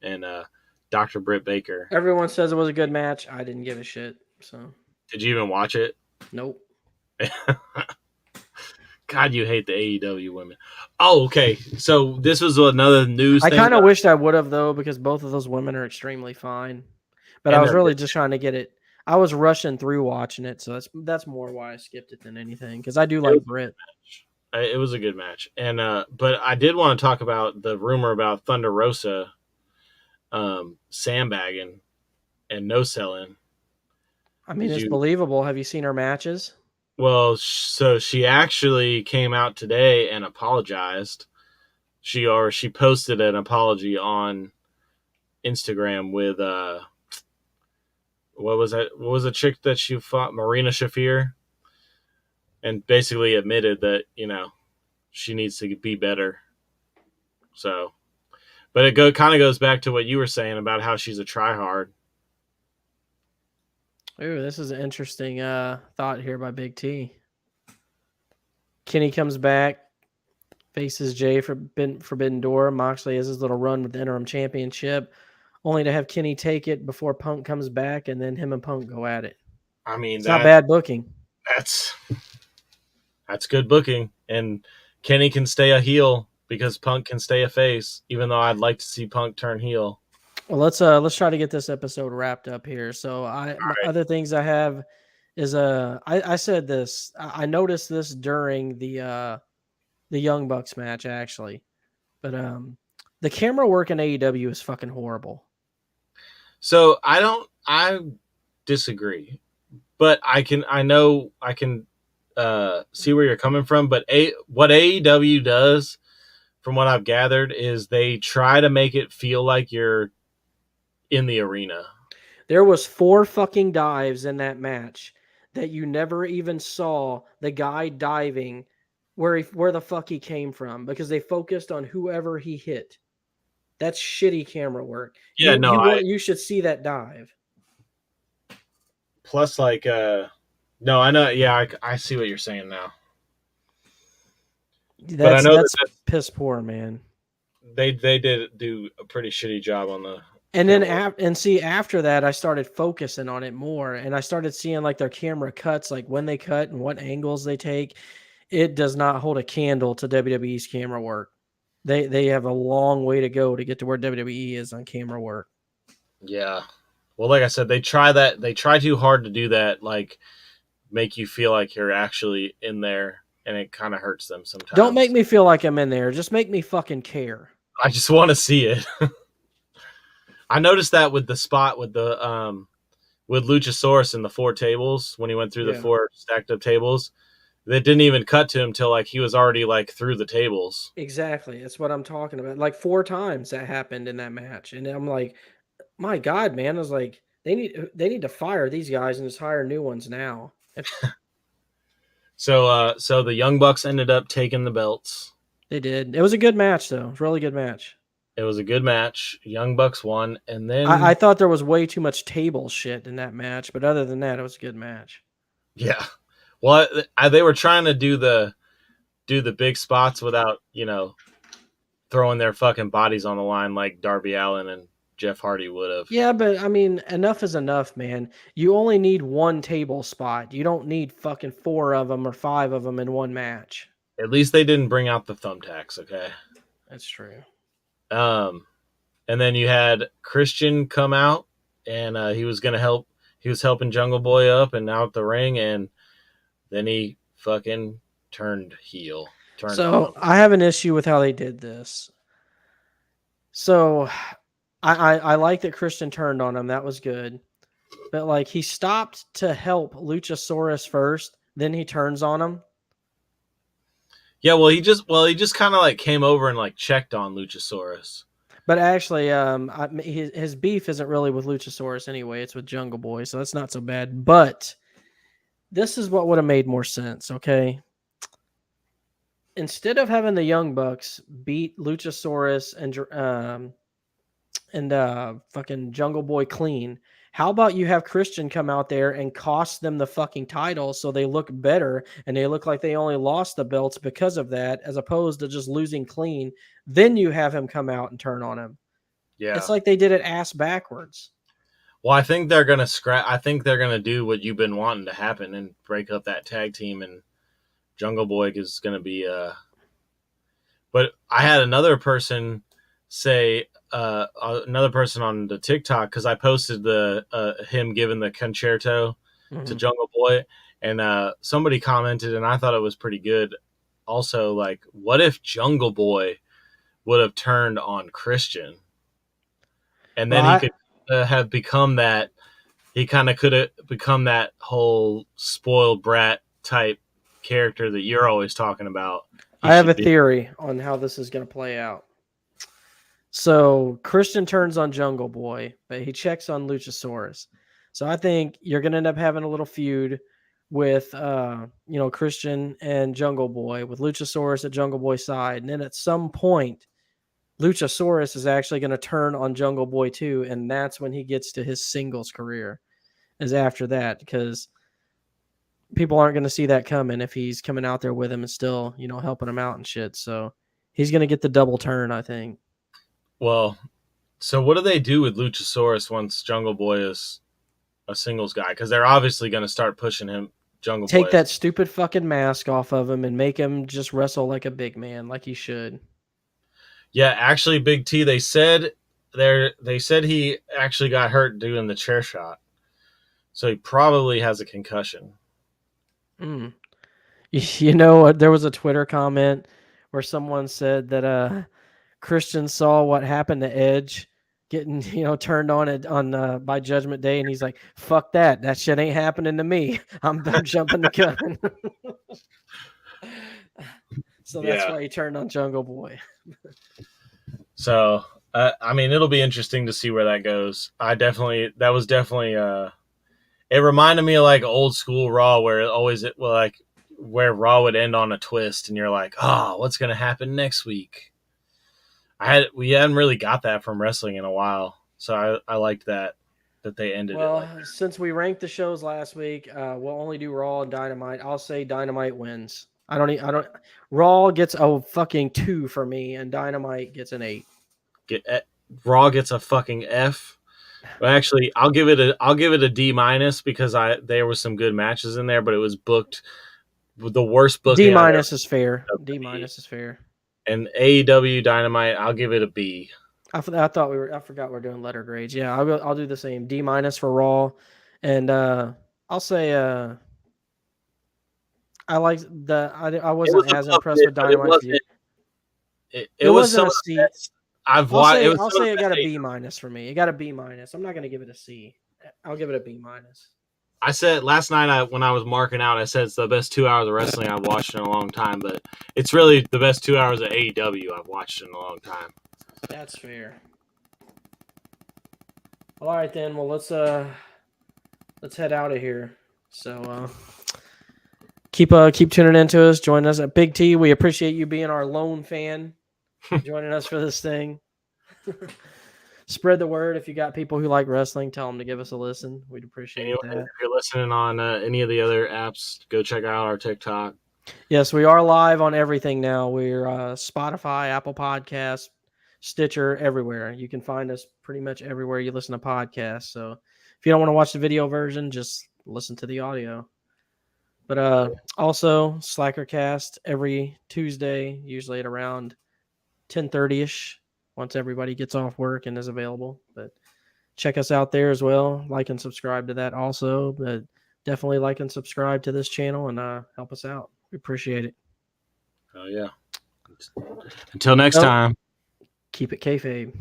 and Dr. Britt Baker. Everyone says it was a good match. I didn't give a shit. So, did you even watch it? Nope. God, you hate the AEW women. Oh, okay. So this was another news I thing. kind of wished I would have, though, because both of those women are extremely fine. But I was really just trying to get it. I was rushing through watching it, so that's more why I skipped it than anything, because I do like Britt. It was a good match. And but I did want to talk about the rumor about Thunder Rosa sandbagging and no-selling. I mean, it's believable. Have you seen her matches? Well, so she actually came out today and apologized. She posted an apology on Instagram with what was the chick that she fought, Marina Shafir, and basically admitted that she needs to be better. So, but it kind of goes back to what you were saying about how she's a tryhard. Ooh, this is an interesting thought here by Big T. Kenny comes back, faces Jay for Forbidden Door. Moxley has his little run with the interim championship, only to have Kenny take it before Punk comes back, and then him and Punk go at it. I mean, it's not bad booking. That's good booking, and Kenny can stay a heel because Punk can stay a face, even though I'd like to see Punk turn heel. Well, let's try to get this episode wrapped up here. So other things I have is I said this. I noticed this during the Young Bucks match actually, but the camera work in AEW is fucking horrible. So I disagree, but I can see where you're coming from. But what AEW does, from what I've gathered, is they try to make it feel like you're in the arena. There was 4 fucking dives in that match that you never even saw the guy diving where the fuck he came from, because they focused on whoever he hit. That's shitty camera work. Yeah, you should see that dive. Plus, like, no, I know. Yeah, I see what you're saying now. But I know that's piss poor, man. They did do a pretty shitty job on the. And then after that, I started focusing on it more, and I started seeing like their camera cuts, like when they cut and what angles they take. It does not hold a candle to WWE's camera work. They have a long way to go to get to where WWE is on camera work. Yeah. Well, like I said, they try too hard to do that, like make you feel like you're actually in there, and it kind of hurts them sometimes. Don't make me feel like I'm in there. Just make me fucking care. I just want to see it. I noticed that with the spot with the with Luchasaurus in the 4 tables when he went through the 4 stacked up tables. They didn't even cut to him till like he was already like through the tables. Exactly. That's what I'm talking about. Like 4 times that happened in that match. And I'm like, my God, man. I was like, they need to fire these guys and just hire new ones now. So the Young Bucks ended up taking the belts. They did. It was a good match, though. It was a really good match. It was a good match. Young Bucks won, and then I thought there was way too much table shit in that match, but other than that, it was a good match. Yeah. Well, they were trying to do the big spots without, throwing their fucking bodies on the line like Darby Allin and Jeff Hardy would have. Yeah, but I mean, enough is enough, man. You only need 1 table spot. You don't need fucking 4 of them or 5 of them in one match. At least they didn't bring out the thumbtacks, okay? That's true. And then you had Christian come out, and he was going to help. He was helping Jungle Boy up and out the ring, and then he fucking turned heel. I have an issue with how they did this. So I like that Christian turned on him. That was good. But like he stopped to help Luchasaurus first, then he turns on him. Yeah, well, he just kind of like came over and like checked on Luchasaurus. But actually, his beef isn't really with Luchasaurus anyway. It's with Jungle Boy, so that's not so bad. But this is what would have made more sense, okay? Instead of having the Young Bucks beat Luchasaurus and fucking Jungle Boy clean, How about you have Christian come out there and cost them the fucking title so they look better and they look like they only lost the belts because of that, as opposed to just losing clean. Then you have him come out and turn on him. Yeah. It's like they did it ass backwards. Well, I think they're gonna I think they're gonna do what you've been wanting to happen and break up that tag team, and Jungle Boy is gonna be. But I had another person say, another person on the TikTok, because I posted the him giving the concerto to Jungle Boy, and somebody commented, and I thought it was pretty good. Also, like, what if Jungle Boy would have turned on Christian, and then he could have become that. He kind of could have become that whole spoiled brat type character that you're always talking about. I have a theory on how this is going to play out. So Christian turns on Jungle Boy, but he checks on Luchasaurus. So I think you're going to end up having a little feud with, Christian and Jungle Boy, with Luchasaurus at Jungle Boy's side. And then at some point, Luchasaurus is actually going to turn on Jungle Boy too, and that's when he gets to his singles career, is after that, because people aren't going to see that coming if he's coming out there with him and still, helping him out and shit. So he's going to get the double turn, I think. Well, so what do they do with Luchasaurus once Jungle Boy is a singles guy? Because they're obviously going to start pushing him. Jungle Boy. Take that stupid fucking mask off of him and make him just wrestle like a big man, like he should. Yeah, actually, Big T, they said he actually got hurt doing the chair shot, so he probably has a concussion. There was a Twitter comment where someone said that Christian saw what happened to Edge getting turned on by Judgment Day, and he's like, "Fuck that! That shit ain't happening to me. I'm jumping the gun." So that's why he turned on Jungle Boy. So, it'll be interesting to see where that goes. That was definitely, it reminded me of like old school Raw, where where Raw would end on a twist, and you're like, oh, what's going to happen next week? We hadn't really got that from wrestling in a while. So I liked that they ended it. Well, since we ranked the shows last week, we'll only do Raw and Dynamite. I'll say Dynamite wins. Raw gets a fucking 2 for me, and Dynamite gets an 8. Raw gets a fucking F. Well, actually, I'll give it a D- because there was some good matches in there, but it was booked the worst book. D- is fair. D- is fair. And AEW Dynamite, I'll give it a B. I forgot we're doing letter grades. Yeah, I'll do the same. D- for Raw, and I'll say I like I wasn't as impressed with Dynamite. It was some a C. I'll say it got a B- for me. It got a B-. I'm not going to give it a C. I'll give it a B-. I said last night when I was marking out, I said it's the best 2 hours of wrestling I've watched in a long time, but it's really the best 2 hours of AEW I've watched in a long time. That's fair. All right then. Well, let's head out of here. So keep tuning into us. Join us at Big T. We appreciate you being our lone fan, joining us for this thing. Spread the word. If you got people who like wrestling, tell them to give us a listen. We'd appreciate that. If you're listening on any of the other apps, go check out our TikTok. Yes, we are live on everything now. We're Spotify, Apple Podcasts, Stitcher, everywhere. You can find us pretty much everywhere you listen to podcasts. So if you don't want to watch the video version, just listen to the audio. But also Slackercast every Tuesday, usually at around 10:30ish. Once everybody gets off work and is available. But check us out there as well. Like and subscribe to that also. But definitely like and subscribe to this channel and help us out. We appreciate it. Oh, yeah. Until next time. Keep it kayfabe.